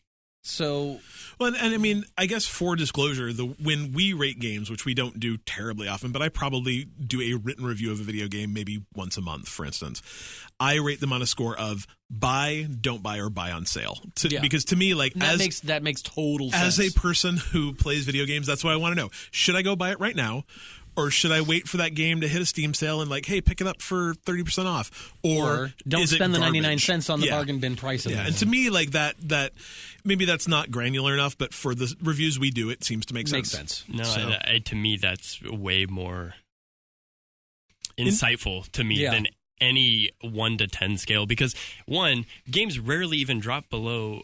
So, well, and I mean, I guess for disclosure, when we rate games, which we don't do terribly often, but I probably do a written review of a video game maybe once a month, for instance. I rate them on a score of buy, don't buy, or buy on sale. Because to me, like, that makes total sense. As a person who plays video games, that's what I want to know. Should I go buy it right now? Or should I wait for that game to hit a Steam sale and, like, hey, pick it up for 30% off? Or don't spend the 99 cents on the bargain bin price of it. Yeah, and to me, like, that maybe that's not granular enough, but for the reviews we do, it seems to make sense. Makes sense. No, to me, that's way more insightful to me than any 1 to 10 scale. Because, one, games rarely even drop below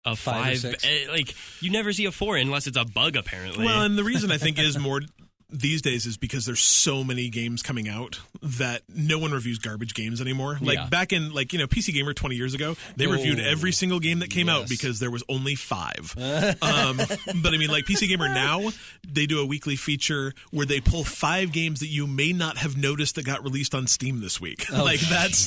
a 5. Like, you never see a 4 unless it's a bug, apparently. Well, and the reason I think is more these days is because there's so many games coming out that no one reviews garbage games anymore. Like, back in, like, PC Gamer 20 years ago, they reviewed every single game that came out because there was only 5. But I mean, like, PC Gamer now, they do a weekly feature where they pull 5 games that you may not have noticed that got released on Steam this week. That's,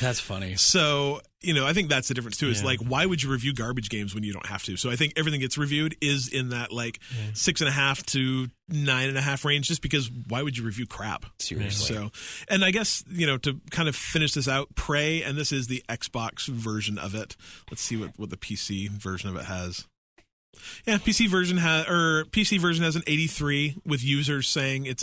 That's funny. So, I think that's the difference too, is like, why would you review garbage games when you don't have to? So I think everything gets reviewed is in that, like, 6.5 to 9.5 range, just because why would you review crap? Seriously. So, and I guess, to kind of finish this out, Prey, and this is the Xbox version of it. Let's see what the PC version of it has. Yeah, PC version has an 83 with users saying it's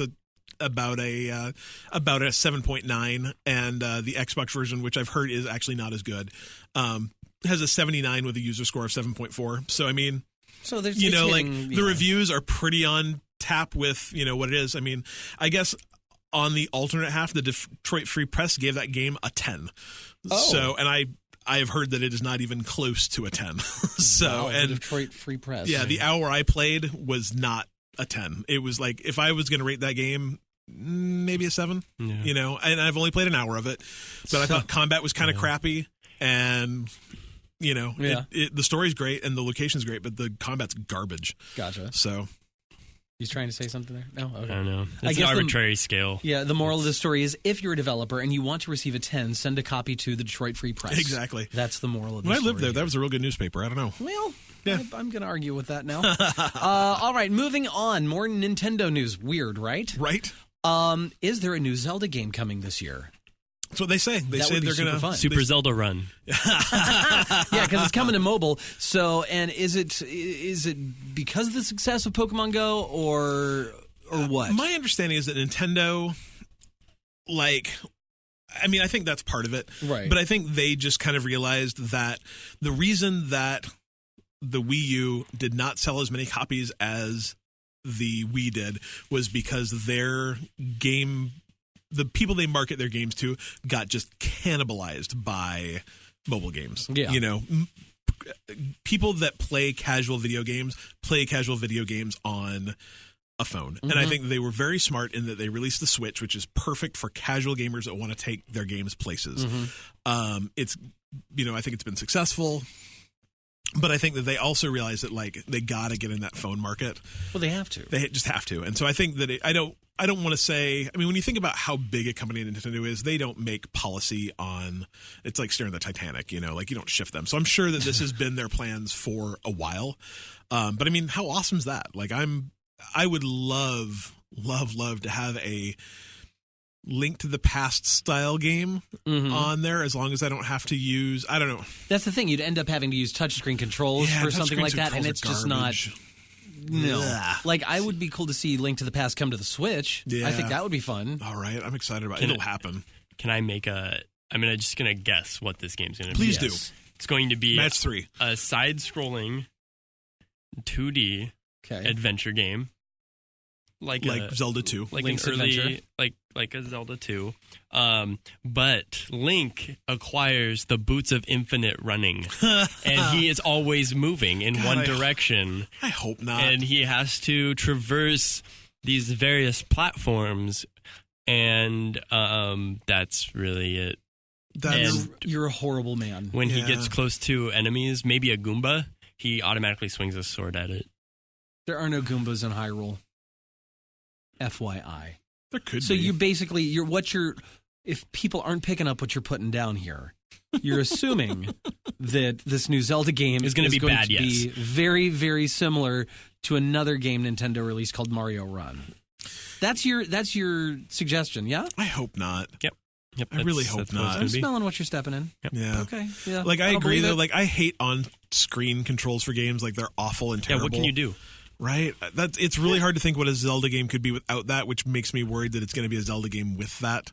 about a 7.9, and the Xbox version, which I've heard is actually not as good, has a 79 with a user score of 7.4. So I mean, there's the reviews are pretty on tap with what it is. I mean, I guess on the alternate half, the Detroit Free Press gave that game a 10. So, and I have heard that it is not even close to a 10. So, and Detroit Free Press. Yeah, the hour I played was not a 10. It was like, if I was going to rate that game, maybe a 7, you know, and I've only played an hour of it, but I thought combat was kind of crappy, and you know, the story's great and the location's great, but the combat's garbage. Gotcha. So he's trying to say something there? No? Okay. I don't know. It's an arbitrary scale. Yeah, the moral of the story is, if you're a developer and you want to receive a 10, send a copy to the Detroit Free Press. Exactly. That's the moral of the when story. I lived there, that was a real good newspaper. I don't know. Well, yeah. I'm going to argue with that now. All right, moving on. More Nintendo news. Weird, right? Right. Is there a new Zelda game coming this year? That's what they say. They say they're going to Super Zelda Run. Yeah, because it's coming to mobile. So, and is it because of the success of Pokemon Go, or what? My understanding is that Nintendo, I think that's part of it. Right. But I think they just kind of realized that the reason that the Wii U did not sell as many copies as the Wii did was because their game, the people they market their games to, got just cannibalized by mobile games. Yeah. You know, people that play casual video games on a phone. Mm-hmm. And I think they were very smart in that they released the Switch, which is perfect for casual gamers that want to take their games places. Mm-hmm. I think it's been successful. But I think that they also realize that they got to get in that phone market. Well, they have to. They just have to. And so I think that I don't want to say. I mean, when you think about how big a company Nintendo is, they don't make policy on. It's like steering the Titanic. You know, you don't shift them. So I'm sure that this has been their plans for a while. But I mean, how awesome is that? I would love to have a Link to the Past style game on there, as long as I don't have to use, I don't know. That's the thing. You'd end up having to use touchscreen controls for something like that, and it's just not. No. Ugh. I would be cool to see Link to the Past come to the Switch. Yeah. I think that would be fun. All right. I'm excited about it. It'll happen. Can I make I'm just going to guess what this game's going to be. Please do. It's going to be Match 3. A side-scrolling 2D adventure game. Like Zelda 2. Like Link's an early Adventure. like a Zelda 2. But Link acquires the boots of infinite running. And he is always moving in one direction. I hope not. And he has to traverse these various platforms, and that's really it. You're a horrible man. When he gets close to enemies, maybe a Goomba, he automatically swings a sword at it. There are no Goombas in Hyrule. FYI. There could be. So you basically, if people aren't picking up what you're putting down here, you're assuming that this new Zelda game is going to be very, very similar to another game Nintendo released called Mario Run. That's your suggestion, yeah? I hope not. Yep. I really hope not. I'm smelling what you're stepping in. Yep. Yeah. Okay. Yeah. I agree though. I hate on-screen controls for games. They're awful and terrible. Yeah. What can you do? Right. It's really hard to think what a Zelda game could be without that, which makes me worried that it's going to be a Zelda game with that.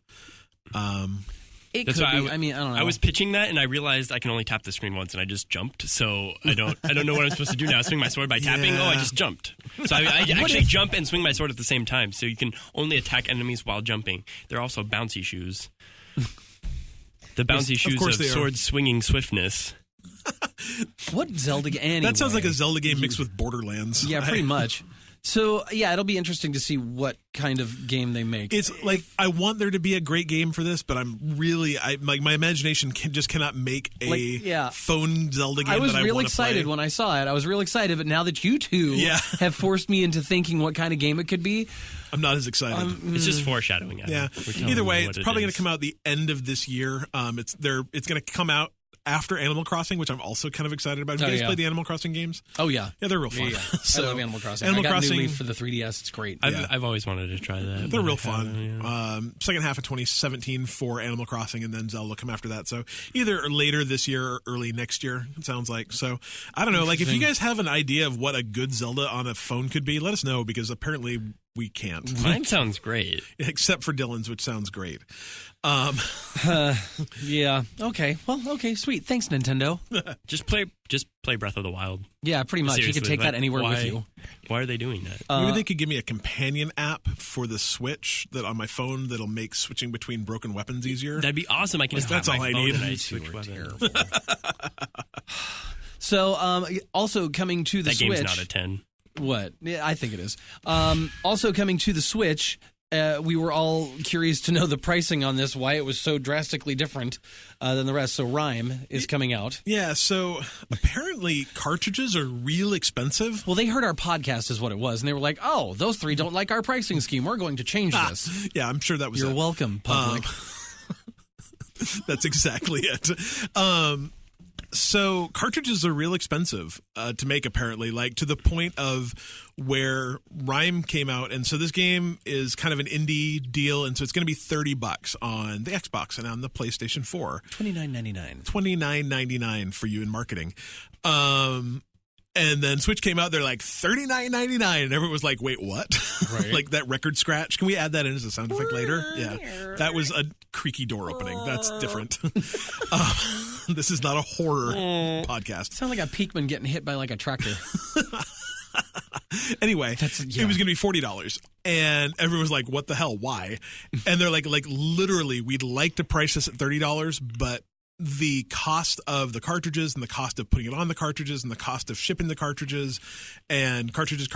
It could be. I don't know. I was pitching that, and I realized I can only tap the screen once, and I just jumped. So I don't know what I'm supposed to do now. Swing my sword by tapping. Oh, I just jumped. So I actually jump and swing my sword at the same time. So you can only attack enemies while jumping. They're also bouncy shoes. The bouncy shoes of sword swinging swiftness. What Zelda game? Anyway. That sounds like a Zelda game mixed with Borderlands. Yeah, pretty much. So, yeah, it'll be interesting to see what kind of game they make. It's I want there to be a great game for this, but my imagination cannot make a phone Zelda game. I was real excited when I saw it. I was real excited, but now that you two have forced me into thinking what kind of game it could be, I'm not as excited. It's just foreshadowing. Yeah. Either way, it's probably going to come out the end of this year. It's going to come out after Animal Crossing, which I'm also kind of excited about. Have you guys played the Animal Crossing games? Oh, yeah. Yeah, they're real fun. Yeah. So, I love Animal Crossing. I got New Leaf for the 3DS. It's great. I've always wanted to try that. They're real fun. Second half of 2017 for Animal Crossing, and then Zelda will come after that. So either later this year or early next year, it sounds like. So I don't know. If you guys have an idea of what a good Zelda on a phone could be, let us know, because apparently we can't. Mine sounds great. Except for Dylan's, which sounds great. Yeah. Okay. Well, okay. Sweet. Thanks, Nintendo. Just play Breath of the Wild. Yeah, pretty much. Seriously, you could take that anywhere with you. Why are they doing that? Maybe they could give me a companion app for the Switch that on my phone that'll make switching between broken weapons easier. That'd be awesome. I can just that's all I need. And I switch weapons. So, also coming to the that Switch. That game's not a 10. What? Yeah, I think it is. Also coming to the Switch, we were all curious to know the pricing on this, why it was so drastically different than the rest. So Rime is coming out. Yeah, so apparently cartridges are real expensive. Well, they heard our podcast is what it was, and they were like, oh, those three don't like our pricing scheme. We're going to change this. Yeah, I'm sure that was You're it. welcome, public. That's exactly it. So cartridges are real expensive to make, apparently, like to the point of where Rime came out. And so this game is kind of an indie deal. And so it's going to be $30 on the Xbox and on the PlayStation 4. $29.99. $29.99 for you in marketing. And then Switch came out, they're like $39.99, and everyone was like, wait, what? Right. Like that record scratch. Can we add that in as a sound effect later? Yeah. That was a creaky door opening. That's different. This is not a horror podcast. Sound like a Peakman getting hit by like a tractor. Anyway, it was going to be $40. And everyone was like, what the hell? Why? And they're like literally, we'd like to price this at $30, but the cost of the cartridges and the cost of putting it on the cartridges and the cost of shipping the cartridges and cartridges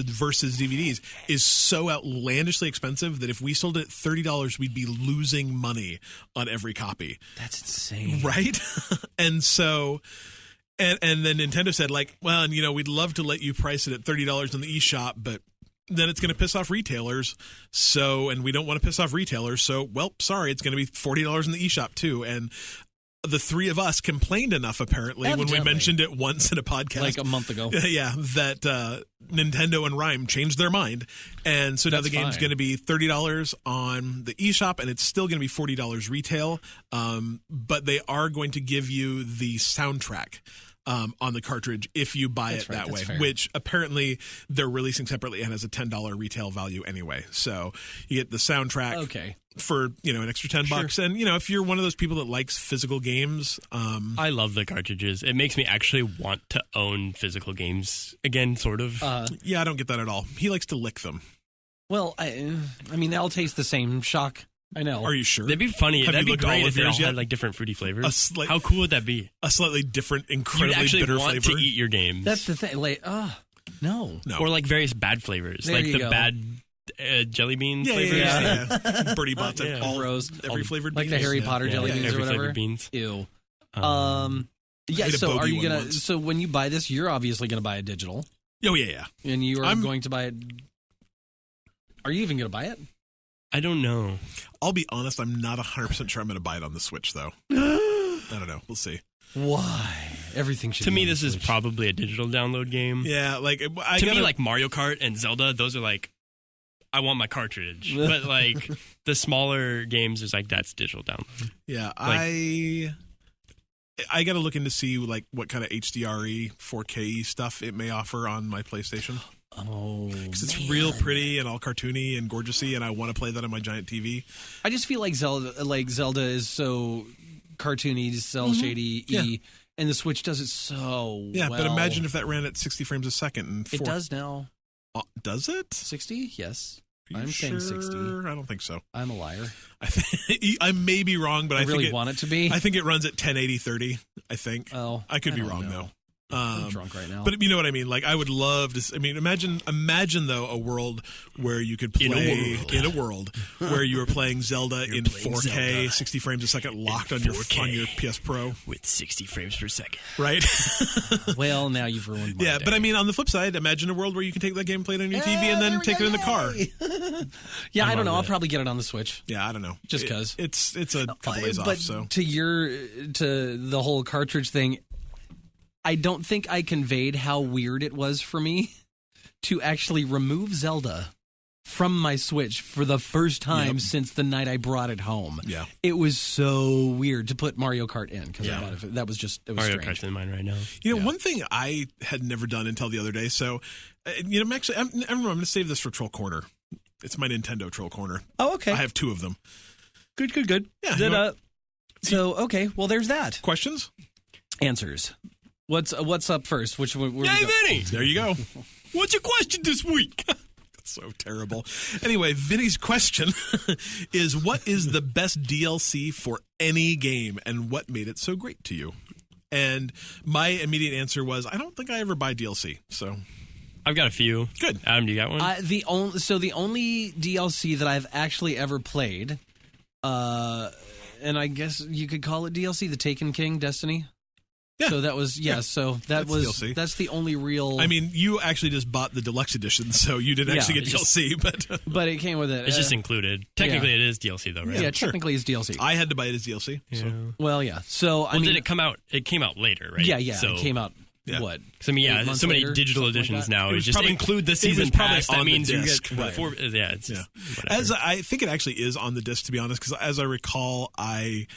versus DVDs is so outlandishly expensive that if we sold it at $30, we'd be losing money on every copy. That's insane. Right? And so... And then Nintendo said, like, well, and we'd love to let you price it at $30 on the eShop, but then it's going to piss off retailers. So, and we don't want to piss off retailers. So, well, sorry, it's going to be $40 in the eShop too. And the three of us complained enough, apparently, when we mentioned it once in a podcast. Like a month ago. Yeah, that Nintendo and Rime changed their mind. And so now the game's going to be $30 on the eShop, and it's still going to be $40 retail. But they are going to give you the soundtrack on the cartridge if you buy it that way, which apparently they're releasing separately and has a $10 retail value anyway. So you get the soundtrack for an extra $10. And if you're one of those people that likes physical games, I love the cartridges. It makes me actually want to own physical games again, sort of. Yeah, I don't get that at all. He likes to lick them. Well, I mean, they all taste the same. Shock. I know. Are you sure? That'd be funny. That'd be great if they all had like different fruity flavors. How cool would that be? A slightly different, incredibly bitter flavor. You'd actually want to eat your game. That's the thing. Like, no. Or like various bad flavors, there like the bad jelly bean flavors. Yeah. Birdie Bots have all rose, every flavored beans. like the Harry Potter jelly beans or whatever. Beans. Ew. Yeah. So are you gonna? Once. So when you buy this, you're obviously gonna buy a digital. Oh yeah. And you are going to buy it. Are you even gonna buy it? I don't know. I'll be honest, I'm not 100% sure I'm going to buy it on the Switch, though. I don't know. We'll see. Why? Everything should to be me, on this the is Switch. probably a digital download game. Yeah, like... To me, like Mario Kart and Zelda, those are like, I want my cartridge. But like, the smaller games is like, that's digital download. Yeah, like, I got to look in to see like what kind of HDRE, 4K stuff it may offer on my PlayStation. Oh, because it's real pretty and all cartoony and gorgeousy, and I want to play that on my giant TV. I just feel like Zelda is so cartoony, cel shady, and the Switch does it so well. But imagine if that ran at 60 frames a second. And it does now. Does it? 60? Yes. I'm saying 60. I don't think so. I'm a liar. I may be wrong, but I really think want it to be. I think it runs at 1080-30. I think. Oh, I could be wrong though. I'm drunk right now. But you know what I mean? Like, I would love to... I mean, imagine though, a world where you could play... In a world where you were playing Zelda in 4K, Zelda. 60 frames a second, locked on your PS Pro. With 60 frames per second. Right? Well, now you've ruined my day. But I mean, on the flip side, imagine a world where you can take that game, play it on your TV, and then take it in the car. Yeah, I don't know. I'll probably get it on the Switch. Yeah, I don't know. Just because. It's a couple days off, so... To the whole cartridge thing... I don't think I conveyed how weird it was for me to actually remove Zelda from my Switch for the first time since the night I brought it home. Yeah. It was so weird to put Mario Kart in because I thought that was just, it was Mario strange. Kart's in mine right now. One thing I had never done until the other day, so, actually, I'm going to save this for Troll Corner. It's my Nintendo Troll Corner. Oh, okay. I have 2 of them. Good. Yeah. Okay, well, there's that. Questions? Answers. What's up first? Which one? Hey, Vinny! There you go. What's your question this week? That's so terrible. Anyway, Vinny's question is, what is the best DLC for any game, and what made it so great to you? And my immediate answer was, I don't think I ever buy DLC, so... I've got a few. Good. Adam, do you got one? The only DLC that I've actually ever played, and I guess you could call it DLC, the Taken King Destiny. Yeah. So that was So that's DLC. That's the only real. I mean, you actually just bought the deluxe edition, so you didn't actually get DLC, but it came with it. It's just included. Technically, it is DLC though, right? Yeah, technically it's DLC. I had to buy it as DLC. Yeah. So. Well, yeah. So I mean, did it come out? It came out later, right? Yeah. So, it came out. Yeah. What? So I mean, 8 months so many later, digital something editions like now. It It was just probably- include the it season was probably pass. on That the means you disc, get right. 4. Yeah, it's just whatever. As I think it actually is on the disc, to be honest, because as I recall, I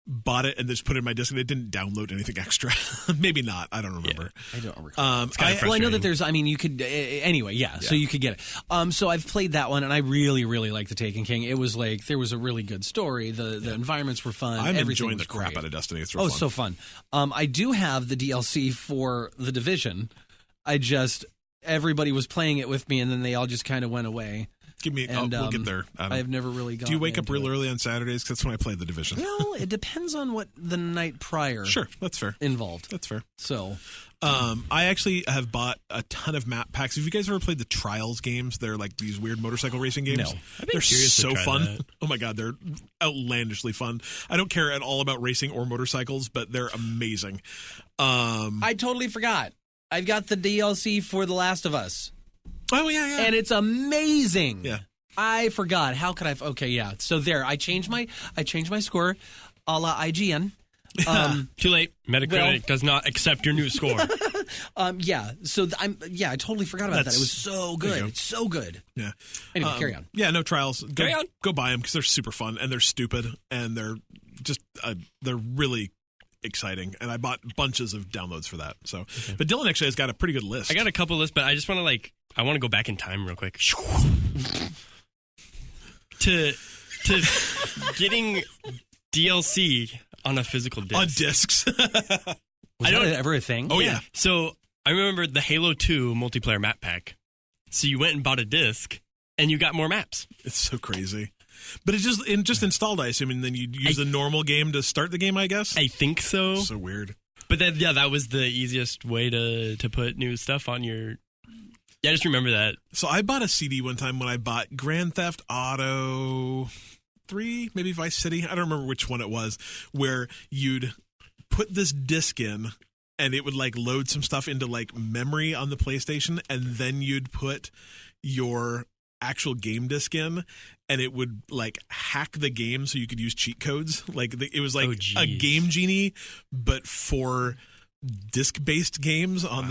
bought it and just put it in my disc, and it didn't download anything extra. Maybe not. I don't remember. I don't recall. It's kind of Well, I know that frustrating. there's. I mean, you could anyway. Yeah, so you could get it. So I've played that one, and I really, really like the Taken King. It was like there was a really good story. The environments were fun. I'm Everything enjoying was the crap great. out of Destiny. It's real Oh, fun. so fun. I do have the DLC for The Division. Everybody was playing it with me, and then they all just kind of went away. Give me. And, we'll get there. Adam. I've never really gone. Do you wake up real early on Saturdays? 'Cause that's when I play the Division. Well, it depends on what the night prior Sure, that's fair. involved. That's fair. So I actually have bought a ton of map packs. Have you guys ever played the Trials games? They're like these weird motorcycle racing games. No. I've been They're curious to so try fun. that. Oh my god, they're outlandishly fun. I don't care at all about racing or motorcycles, but they're amazing. I totally forgot. I've got the DLC for The Last of Us. Oh yeah. And it's amazing. Yeah. I forgot. How could I? Okay, yeah. So there, I changed my score, a la IGN. Too late. Metacritic does not accept your new score. Yeah. So I totally forgot about that. It was so There you good. go. It's so good. Yeah. Anyway, carry on. Yeah, no Trials. Carry on. Go buy them because they're super fun and they're stupid and they're just they're really exciting. And I bought bunches of downloads for that. So, but Dylan actually has got a pretty good list. I got a couple lists, but I just want to I want to go back in time real quick. to getting DLC on a physical disc. on discs. Was that ever a thing? Oh yeah. So I remember the Halo 2 multiplayer map pack. So you went and bought a disc, and you got more maps. It's so crazy. But it's just installed, I assume, and then you use a normal game to start the game, I guess. I think so. So weird. But then, yeah, that was the easiest way to put new stuff on your. Yeah, I just remember that. So I bought a CD one time when I bought Grand Theft Auto 3, maybe Vice City. I don't remember which one it was, where you'd put this disc in and it would load some stuff into memory on the PlayStation, and then you'd put your actual game disc in and it would hack the game so you could use cheat codes. It was a Game Genie, but for disc-based games on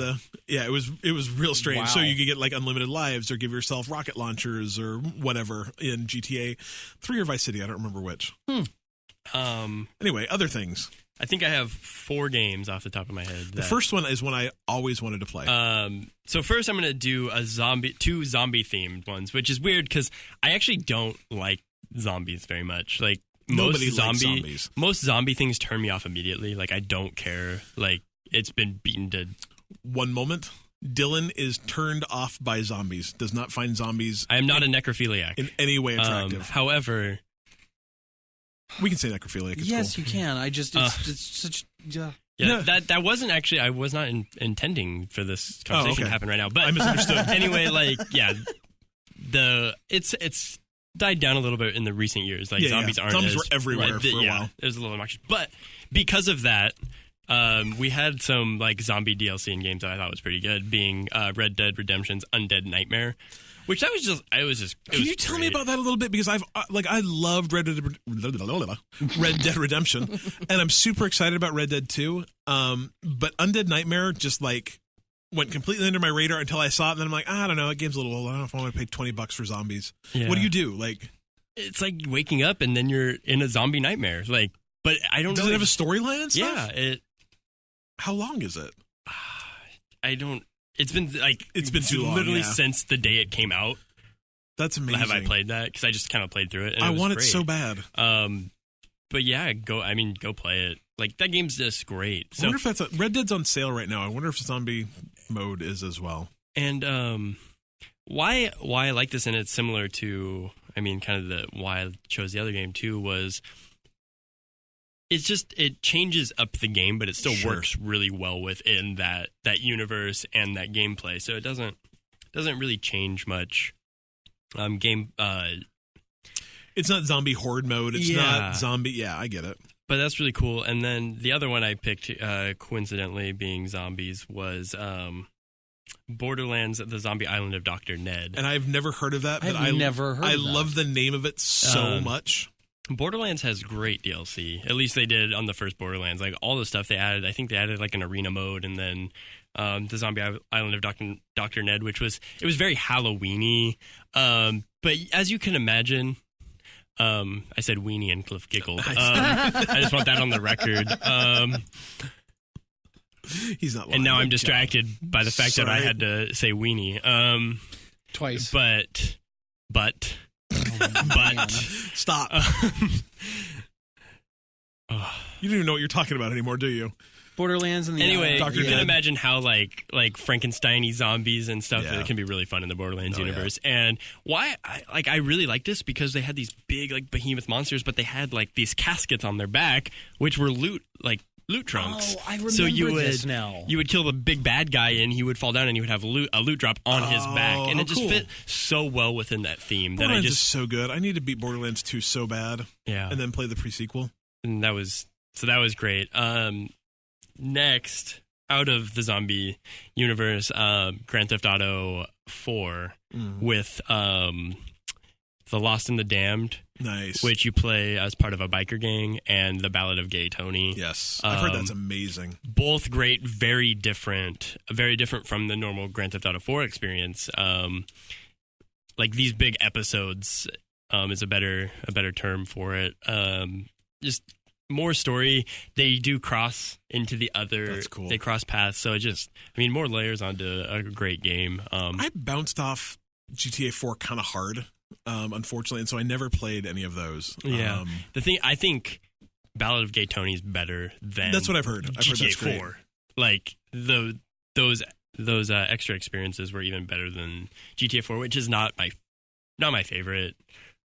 it was real strange. Wow. So you could get unlimited lives or give yourself rocket launchers or whatever in GTA 3 or Vice City. I don't remember which. Anyway, other things. I think I have 4 games off the top of my head. The first one is one I always wanted to play. So first I'm going to do two zombie themed ones, which is weird because I actually don't like zombies very much. Nobody likes zombies. Most zombie things turn me off immediately. I don't care. It's been beaten to. One moment. Dylan is turned off by zombies. Does not find zombies. I am not a necrophiliac in any way attractive. However, we can say necrophiliac. It's Yes, cool. you can. I just it's such yeah, that wasn't actually. I was not intending for this conversation to happen right now. But I misunderstood. Anyway, it's died down a little bit in the recent years. Zombies aren't. Zombies as, were everywhere for a while. It was a little obnoxious, but because of that. We had some zombie DLC in games that I thought was pretty good, being Red Dead Redemption's Undead Nightmare, which Can you tell me about that a little bit? Because I loved Red Dead Redemption, and I'm super excited about Red Dead 2. But Undead Nightmare just went completely under my radar until I saw it, and then I'm like, I don't know, that game's a little old. I don't know if I want to pay $20 for zombies. Yeah. What do you do? It's like waking up and then you're in a zombie nightmare. But I don't know. Does it have a storyline and stuff? Yeah. How long is it? I don't. It's been too long. Literally Yeah. since the day it came out. That's amazing. Have I played that? Because I just kind of played through it. And I it was want great. it so bad. But yeah, go play it. That game's just great. I wonder if that's Red Dead's on sale right now. I wonder if zombie mode is as well. And why I like this, and it's similar to kind of why I chose the other game too, was it changes up the game, but it still works really well within that universe and that gameplay. So it doesn't. doesn't really change much. Game. It's not zombie horde mode. It's not zombie. Yeah, I get it. But that's really cool. And then the other one I picked, coincidentally being zombies, was Borderlands: The Zombie Island of Dr. Ned. And I've never heard of that. But I've never heard of that. I love the name of it so much. Borderlands has great DLC. At least they did on the first Borderlands. Like all the stuff they added, I think they added like an arena mode, and then the Zombie Island of Dr. Ned, which was very Halloween-y. But as you can imagine, I said weenie and Cliff giggled. I just want that on the record. He's not lying. And now I'm distracted by the fact that I had to say weenie. Twice. But stop. You don't even know what you're talking about anymore, do you? Borderlands and the anyway, Dr. you Ned. can imagine how like Frankenstein-y zombies and stuff that can be really fun in the Borderlands universe. Yeah. And why I really like this because they had these big like behemoth monsters, but they had like these caskets on their back, which were loot trunks. Oh, I remember this now. You would kill the big bad guy, and he would fall down, and you would have a loot drop on his back, and it just fit so well within that theme. Borderlands is so good. I need to beat Borderlands 2 so bad. Yeah, and then play the pre-sequel. And that was great. Next, out of the zombie universe, Grand Theft Auto 4 with The Lost and the Damned. Nice. Which you play as part of a biker gang, and The Ballad of Gay Tony. Yes. I've heard that's amazing. Both great, very different from the normal Grand Theft Auto 4 experience. Like these big episodes is a better term for it. Just more story. They do cross into the other. That's cool. They cross paths, so more layers onto a great game. I bounced off GTA 4 kind of hard, unfortunately, and so I never played any of those. Yeah, I think Ballad of Gay Tony is better than that's what I've heard. GTA I've heard that's 4. Great. Like those extra experiences were even better than GTA 4, which is not my favorite.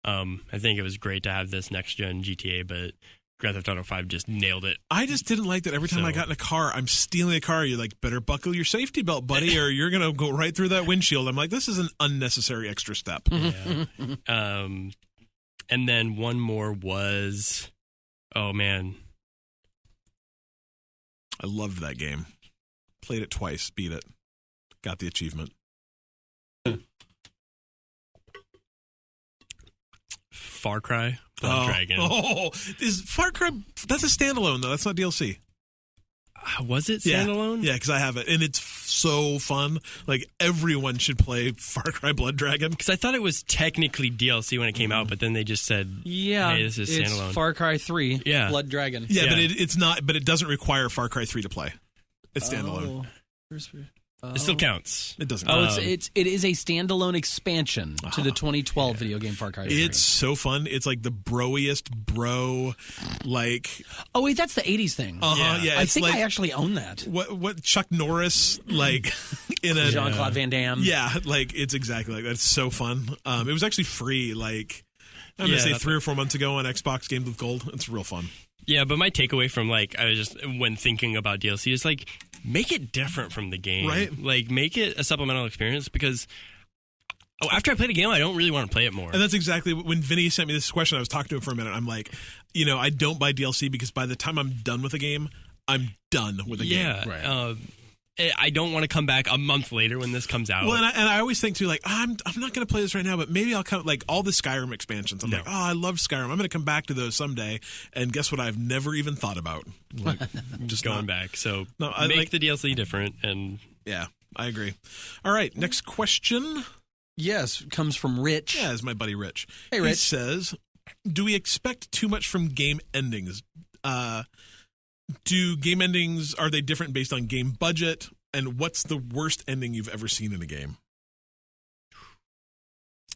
I think it was great to have this next gen GTA, but Grand Theft Auto 5 just nailed it. I just didn't like that every time I got in a car, I'm stealing a car. You're like, better buckle your safety belt, buddy, or you're going to go right through that windshield. I'm like, this is an unnecessary extra step. Yeah. And then one more was, oh man. I loved that game. Played it twice, beat it. Got the achievement. Far Cry Blood Dragon. Oh, is Far Cry? That's a standalone though. That's not DLC. Was it standalone? Yeah, because I have it, and it's so fun. Like everyone should play Far Cry Blood Dragon. Because I thought it was technically DLC when it came out, but then they just said, "Hey, this is standalone." It's Far Cry 3. Yeah. Blood Dragon. Yeah, but it's not. But it doesn't require Far Cry 3 to play. It's standalone. It still counts. It doesn't. It is a standalone expansion to the 2012 video game Far Cry 3. It's so fun. It's like the broiest bro, like. Oh wait, that's the 80s thing. Yeah. I think like, I actually own that. What Chuck Norris like in a Jean-Claude Van Damme. Yeah, like it's exactly like that. It's so fun. It was actually free. Like I'm gonna say 3 or 4 months ago on Xbox Games with Gold. It's real fun. Yeah, but my takeaway from when thinking about DLC is like, make it different from the game. Right. Like, make it a supplemental experience because after I play the game, I don't really want to play it more. And that's exactly when Vinny sent me this question. I was talking to him for a minute. I'm like, I don't buy DLC because by the time I'm done with a game, I'm done with a game. Yeah. Right. I don't want to come back a month later when this comes out. Well, and I always think too, like, I'm not going to play this right now, but maybe I'll come, like, all the Skyrim expansions. I'm like, I love Skyrim. I'm going to come back to those someday. And guess what? I've never even thought about. Like, just going back. So make the DLC different. And yeah, I agree. All right, next question. Yes, comes from Rich. Yeah, it's my buddy Rich. Hey, Rich. He says, do we expect too much from game endings? Do game endings, are they different based on game budget? And what's the worst ending you've ever seen in a game?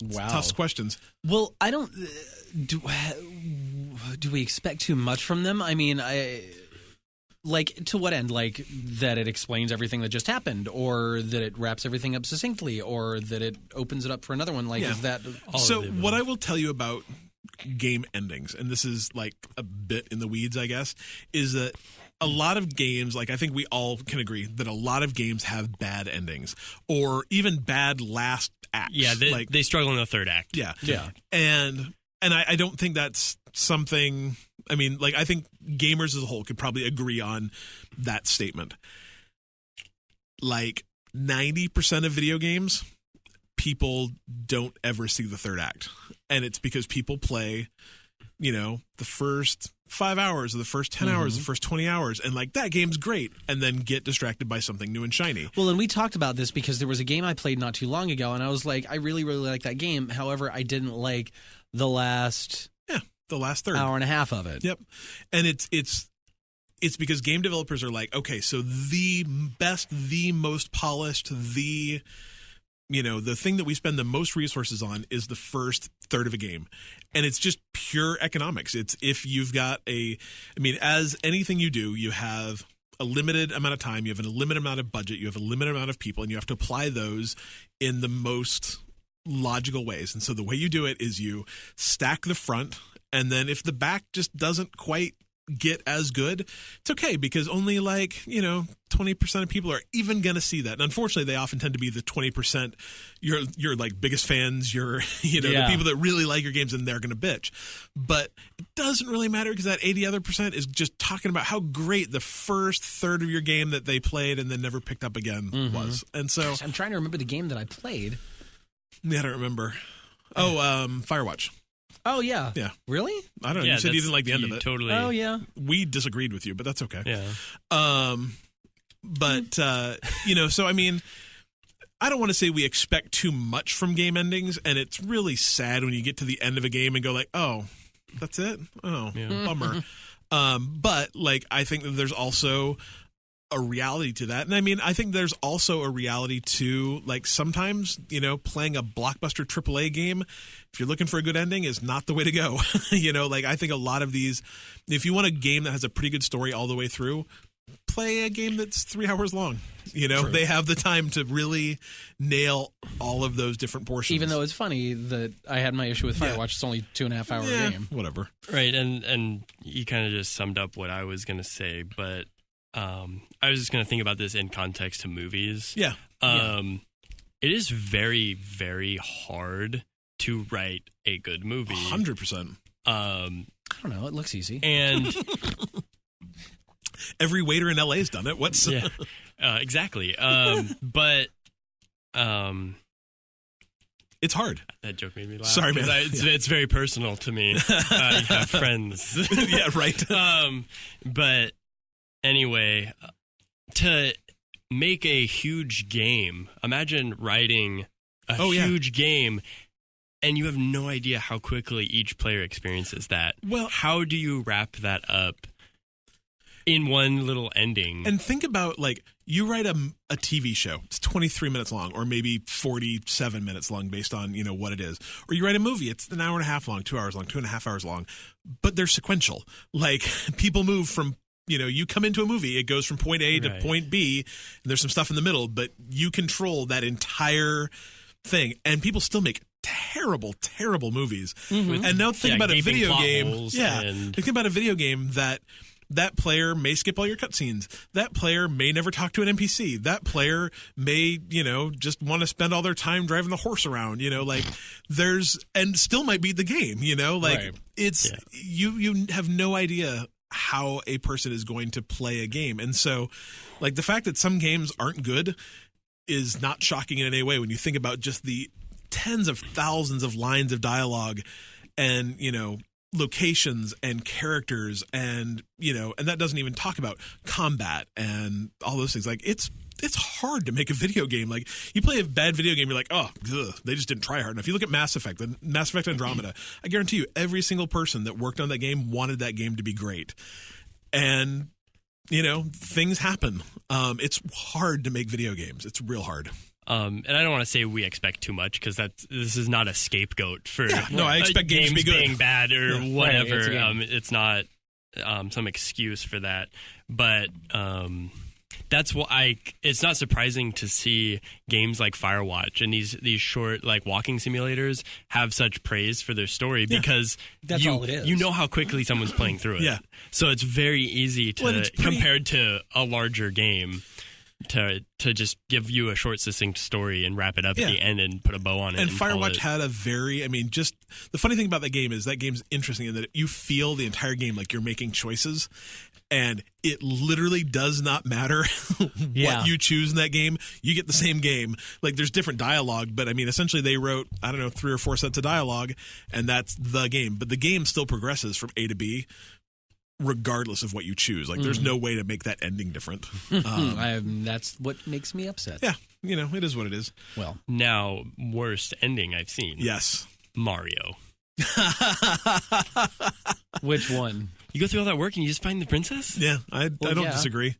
Wow. Tough questions. Well, I don't... Do we expect too much from them? I mean, like, to what end? Like, that it explains everything that just happened, or that it wraps everything up succinctly, or that it opens it up for another one? Like, is that... So what I will tell you about game endings, and this is like a bit in the weeds, I guess, is that a lot of games, like I think we all can agree that a lot of games have bad endings or even bad last acts. Yeah, they struggle in the third act. Yeah. Yeah. And I don't think that's something, I mean, like I think gamers as a whole could probably agree on that statement. Like 90% of video games, people don't ever see the third act. And it's because people play, the first 5 hours or the first 10 hours, the first 20 hours, and like that game's great, and then get distracted by something new and shiny. Well, and we talked about this because there was a game I played not too long ago, and I was like, I really, really like that game. However, I didn't like the last third hour and a half of it. Yep. And it's because game developers are like, okay, so the best, the most polished, the thing that we spend the most resources on is the first third of a game. And it's just pure economics. It's if you've got as anything you do, you have a limited amount of time, you have a limited amount of budget, you have a limited amount of people, and you have to apply those in the most logical ways. And so the way you do it is you stack the front, and then if the back just doesn't quite get as good, it's okay, because only 20% of people are even going to see that. And unfortunately, they often tend to be the 20% your like biggest fans, the people that really like your games, and they're going to bitch. But it doesn't really matter, because that 80 other percent is just talking about how great the first third of your game that they played and then never picked up again was. And so Gosh, I'm trying to remember the game that I played. Yeah, I don't remember. Firewatch. Oh, yeah. Yeah. Really? I don't know. You said you didn't like the end of it. Totally. Oh, yeah. We disagreed with you, but that's okay. Yeah. So I mean, I don't want to say we expect too much from game endings, and it's really sad when you get to the end of a game and go like, oh, that's it? Oh, bummer. But like, I think that there's also a reality to that. And I mean, I think there's also a reality to like sometimes, playing a blockbuster AAA game, if you're looking for a good ending, is not the way to go. I think a lot of these, if you want a game that has a pretty good story all the way through, play a game that's 3 hours long. True. They have the time to really nail all of those different portions. Even though it's funny that I had my issue with Firewatch, it's only 2.5 hour game. Whatever. Right. And you kind of just summed up what I was going to say, but I was just going to think about this in context to movies. Yeah. It is very, very hard to write a good movie. 100%. I don't know. It looks easy. And every waiter in LA has done it. Exactly. But it's hard. That joke made me laugh. Sorry, man. It's very personal to me. I have friends. Yeah, right. But anyway, to make a huge game, imagine writing a huge game, and you have no idea how quickly each player experiences that. Well, how do you wrap that up in one little ending? And think about, like, you write a TV show. It's 23 minutes long, or maybe 47 minutes long based on, what it is. Or you write a movie. It's an hour and a half long, 2 hours long, 2.5 hours long. But they're sequential. Like, people move from, you come into a movie, it goes from point A to point B, and there's some stuff in the middle, but you control that entire thing. And people still make terrible, terrible movies. Mm-hmm. And now think about a video game. Think about a video game that player may skip all your cutscenes. That player may never talk to an NPC. That player may, just want to spend all their time driving the horse around, and still might beat the game, you have no idea how a person is going to play a game. And so, like, the fact that some games aren't good is not shocking in any way when you think about just the tens of thousands of lines of dialogue and, locations and characters and, and that doesn't even talk about combat and all those things. Like, it's hard to make a video game. Like, you play a bad video game, you're like, oh, they just didn't try hard enough. You look at Mass Effect Andromeda, I guarantee you every single person that worked on that game wanted that game to be great. And, things happen. It's hard to make video games. It's real hard. And I don't want to say we expect too much, because this is not a scapegoat for I expect games to be good. Being bad or whatever. Right, it's not some excuse for that. But That's why it's not surprising to see games like Firewatch and these short like walking simulators have such praise for their story because that's all it is. You know how quickly someone's playing through it. Yeah. So it's very easy to compared to a larger game to just give you a short succinct story and wrap it up at the end and put a bow on it. And Firewatch had a very, just the funny thing about that game is that game's interesting in that you feel the entire game like you're making choices. And it literally does not matter what you choose in that game. You get the same game. Like, there's different dialogue, but essentially they wrote, 3 or 4 sets of dialogue, and that's the game. But the game still progresses from A to B, regardless of what you choose. Like, there's no way to make that ending different. That's what makes me upset. Yeah, it is what it is. Well, now, worst ending I've seen. Yes. Mario. Which one? You go through all that work and you just find the princess? Yeah, I don't disagree.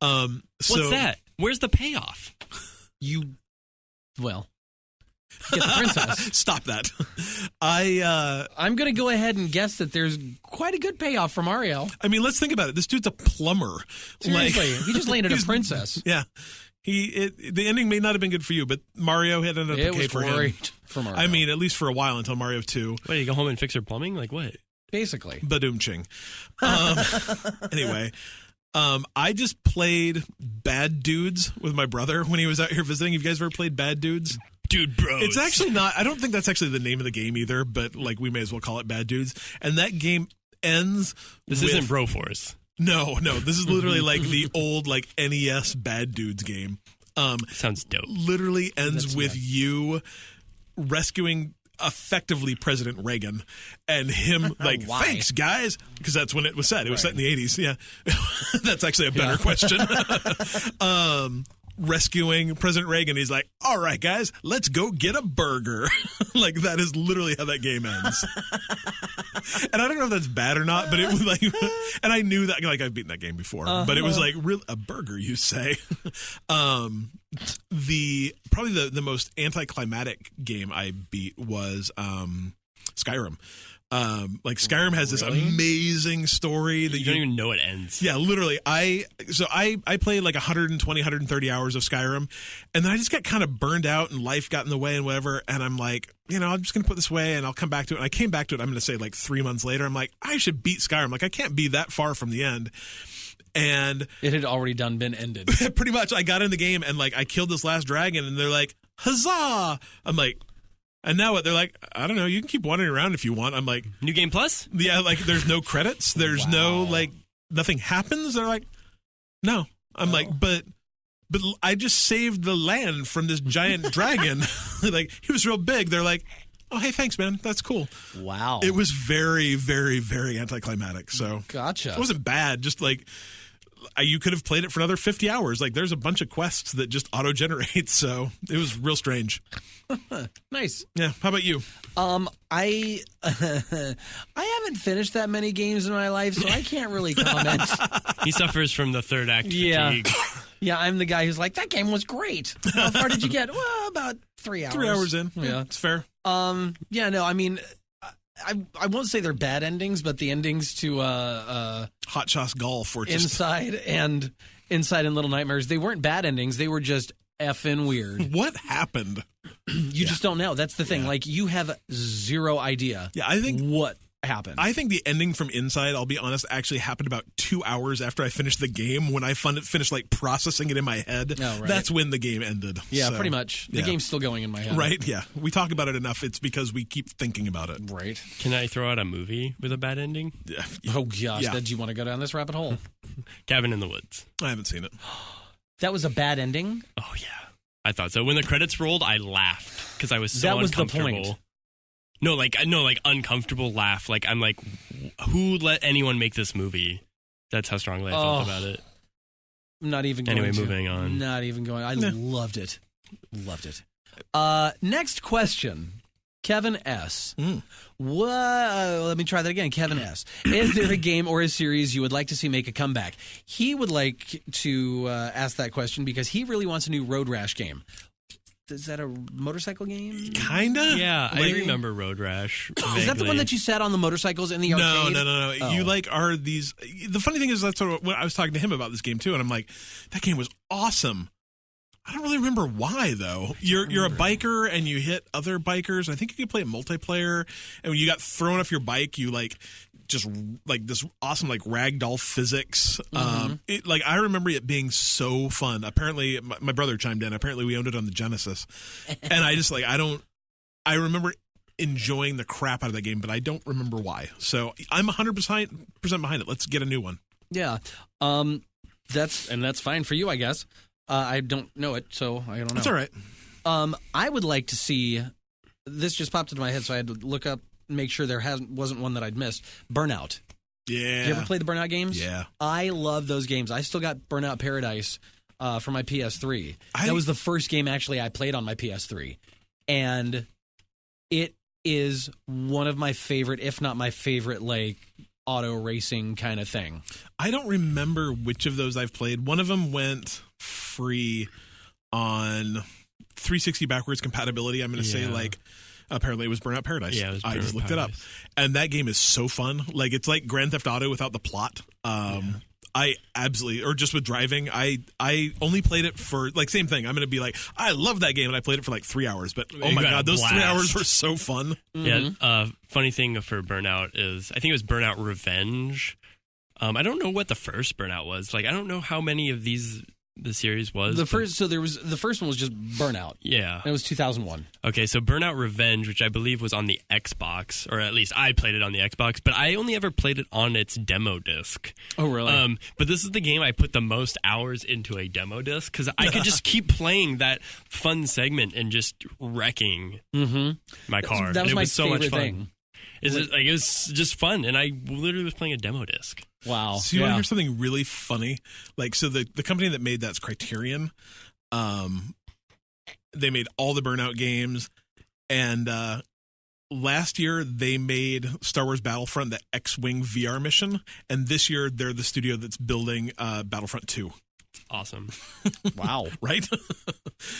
What's that? Where's the payoff? Get the princess. Stop that. I'm going to go ahead and guess that there's quite a good payoff for Mario. Let's think about it. This dude's a plumber. Seriously, he just landed a princess. Yeah. The ending may not have been good for you, but Mario had ended up okay for him. Great for Mario. At least for a while until Mario 2. Wait, you go home and fix her plumbing? Like what? Basically. Badoom-ching. Anyway, I just played Bad Dudes with my brother when he was out here visiting. Have you guys ever played Bad Dudes? Dude, bros. It's actually not. I don't think that's actually the name of the game either, but we may as well call it Bad Dudes. And that game ends This isn't Broforce. No. This is literally like the old NES Bad Dudes game. Sounds dope. Literally ends with you rescuing effectively President Reagan and him thanks guys, because that's when it was set. It was set in the 80s. Yeah. That's actually a better question. Rescuing President Reagan. He's like, all right, guys, let's go get a burger. That is literally how that game ends. And I don't know if that's bad or not, but it was and I knew that, I've beaten that game before, but it was a burger, you say. Probably the most anticlimactic game I beat was Skyrim. Skyrim has this amazing story that you don't even know it ends. Yeah, literally. I played 120, 130 hours of Skyrim, and then I just got kind of burned out and life got in the way and whatever, and I'm like, I'm just going to put this away and I'll come back to it. And I came back to it, I'm going to say 3 months later. I'm like, I should beat Skyrim. I can't be that far from the end. And it had already been ended. Pretty much. I got in the game and I killed this last dragon and they're like, huzzah! I'm like, and now what? They're like, I don't know, you can keep wandering around if you want. I'm like, New Game Plus? Yeah, there's no credits. There's no, nothing happens. They're like, no. I'm like, but I just saved the land from this giant dragon. He was real big. They're like, oh, hey, thanks, man. That's cool. Wow. It was very, very, very anticlimactic. So gotcha. It wasn't bad. Just you could have played it for another 50 hours. There's a bunch of quests that just auto-generate. So it was real strange. Nice. Yeah. How about you? I haven't finished that many games in my life, so I can't really comment. He suffers from the third act fatigue. Yeah, I'm the guy who's like, that game was great. How far did you get? Well, about 3 hours. 3 hours in. Yeah, it's fair. Yeah, no, I won't say they're bad endings, but the endings to Hot Sauce Golf or just Inside and Little Nightmares, they weren't bad endings. They were just effing weird. What happened? You just don't know. That's the thing. You have zero idea. Yeah, I think what happened. I think the ending from Inside, I'll be honest, actually happened about 2 hours after I finished the game. When I finished processing it in my head, that's when the game ended. Yeah, pretty much. The game's still going in my head. Right? Yeah, we talk about it enough. It's because we keep thinking about it. Right. Can I throw out a movie with a bad ending? Yeah. Oh gosh, did you want to go down this rabbit hole? Cabin in the Woods. I haven't seen it. That was a bad ending? Oh yeah, I thought so. When the credits rolled, I laughed because I was so uncomfortable. The point. No, uncomfortable laugh. I'm like, who let anyone make this movie? That's how strongly I felt about it. I'm not even going Anyway, moving on. Not even going. I loved it. Loved it. Next question. Kevin S. Let me try that again. Kevin S. Is there a game or a series you would like to see make a comeback? He would like to ask that question because he really wants a new Road Rash game. is that a motorcycle game? Kinda. Yeah, I remember Road Rash. Is that the one that you sat on the motorcycles in the arcade? No. Oh. You are these. The funny thing is that's what I was talking to him about this game too, and I'm like, that game was awesome. I don't really remember why though. You're a biker and you hit other bikers. I think you can play it multiplayer. And when you got thrown off your bike, you just this awesome ragdoll physics. I remember it being so fun. Apparently, my brother chimed in. Apparently, we owned it on the Genesis, and I just I remember enjoying the crap out of that game, but I don't remember why. So I'm 100% behind it. Let's get a new one. Yeah, that's fine for you, I guess. I don't know it, so I don't know. That's all right. I would like to see. This just popped into my head, so I had to look up, make sure there wasn't one that I'd missed. Burnout. Yeah. Did you ever play the Burnout games? Yeah. I love those games. I still got Burnout Paradise for my PS3. That was the first game actually I played on my PS3, and it is one of my favorite, if not my favorite, auto racing kind of thing. I don't remember which of those I've played. One of them went free on 360 backwards compatibility. I'm going to say apparently it was Burnout Paradise. Yeah, it was I just looked Paradise. it up. And that game is so fun. It's like Grand Theft Auto without the plot. I absolutely, or just with driving, I only played it for, same thing. I'm going to be I love that game, and I played it for 3 hours. But, oh my God, those 3 hours were so fun. Yeah, funny thing for Burnout is, I think it was Burnout Revenge. I don't know what the first Burnout was. I don't know how many of these the series was. The first one was just Burnout. Yeah. And it was 2001. Okay, so Burnout Revenge, which I believe was on the Xbox, or at least I played it on the Xbox, but I only ever played it on its demo disc. Oh, really? But this is the game I put the most hours into a demo disc, because I could just keep playing that fun segment and just wrecking my car. That was my so favorite much fun. thing. It was just fun, and I literally was playing a demo disc. Wow. So you want to hear something really funny? So the company that made that's Criterion. They made all the Burnout games, and last year they made Star Wars Battlefront, the X-Wing VR mission, and this year they're the studio that's building Battlefront 2. Awesome. Wow. Right?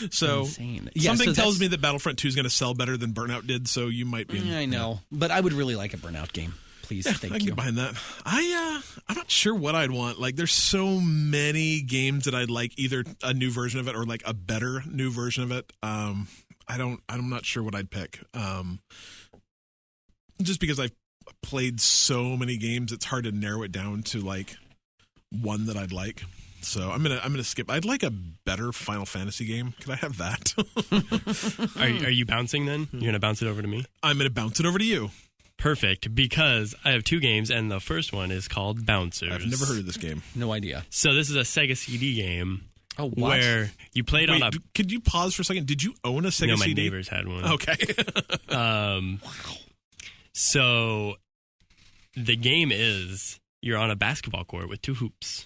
So insane. Something tells me that Battlefront 2 is going to sell better than Burnout did, so you might be I know, but I would really like a Burnout game. Please, thank I can you. get behind that. I'm not sure what I'd want. There's so many games that I'd like either a new version of it or a better new version of it. I'm not sure what I'd pick. Just because I've played so many games, it's hard to narrow it down to one that I'd like. So I'm gonna skip. I'd like a better Final Fantasy game. Could I have that? Are you bouncing then? You're gonna bounce it over to me? I'm gonna bounce it over to you. Perfect, because I have two games, and the first one is called Bouncers. I've never heard of this game. No idea. So this is a Sega CD game. Oh, what? Where you played on a... Could you pause for a second? Did you own a Sega CD? No, my neighbors had one. Okay. Wow. So the game is you're on a basketball court with two hoops.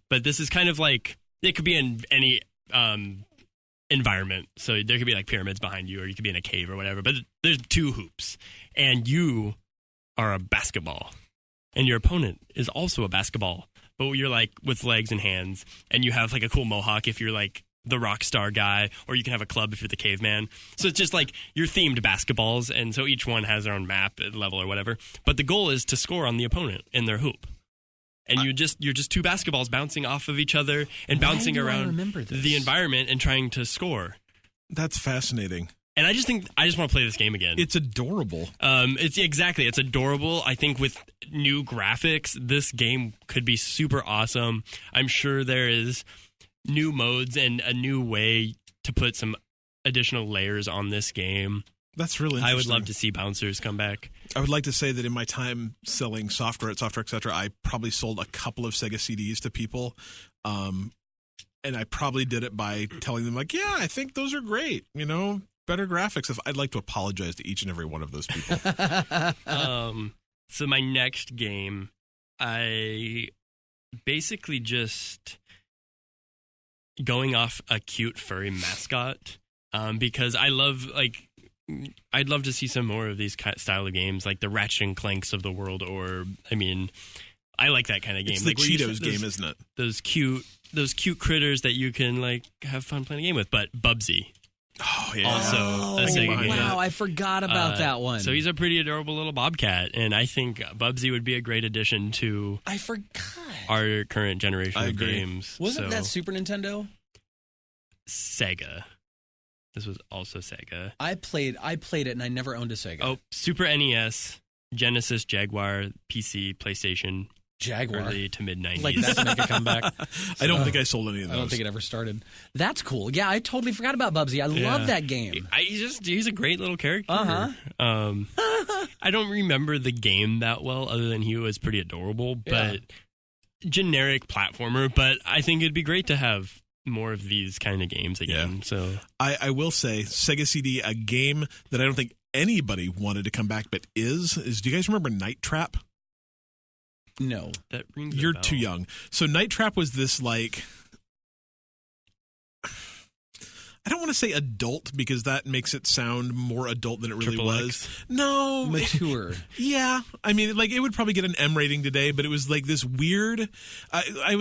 But this is kind of it could be in any environment. So there could be pyramids behind you, or you could be in a cave or whatever. But there's two hoops, and you are a basketball, and your opponent is also a basketball. But you're with legs and hands, and you have a cool mohawk if you're the rock star guy, or you can have a club if you're the caveman. So it's just you're themed basketballs, and so each one has their own map level or whatever. But the goal is to score on the opponent in their hoop. And you're just two basketballs bouncing off of each other and bouncing around the environment and trying to score. That's fascinating. And I just want to play this game again. It's adorable. It's adorable. I think with new graphics, this game could be super awesome. I'm sure there is new modes and a new way to put some additional layers on this game. That's really interesting. I would love to see Bouncers come back. I would like to say that in my time selling software at Software Etc., I probably sold a couple of Sega CDs to people. And I probably did it by telling them yeah, I think those are great. Better graphics. If I'd like to apologize to each and every one of those people. So my next game, I basically just going off a cute furry mascot because I love I'd love to see some more of these style of games, like the Ratchet and Clanks of the world, or I like that kind of game. It's the Cheetos game, isn't it? Those cute critters that you can have fun playing a game with. But Bubsy, Oh, yeah. Also a Sega game. Wow, I forgot about that one. So he's a pretty adorable little bobcat, and I think Bubsy would be a great addition to I forgot. our current generation of agree. games. Wasn't that Super Nintendo? Sega? This was also Sega. I played it, and I never owned a Sega. Oh, Super NES, Genesis, Jaguar, PC, PlayStation, Jaguar. early to mid 90s. Like that to make a comeback. I don't think I sold any of those. I don't think it ever started. That's cool. Yeah, I totally forgot about Bubsy. I love that game. He's a great little character. I don't remember the game that well, other than he was pretty adorable, but generic platformer. But I think it'd be great to have more of these kind of games again. Yeah. So I will say, Sega CD, a game that I don't think anybody wanted to come back, but is do you guys remember Night Trap? No. that rings a You're bell. too young. So Night Trap was this, like, I don't want to say adult because that makes it sound more adult than it really Triple was. X. No. Mature. Yeah. I mean, like, it would probably get an M rating today, but it was like this weird. I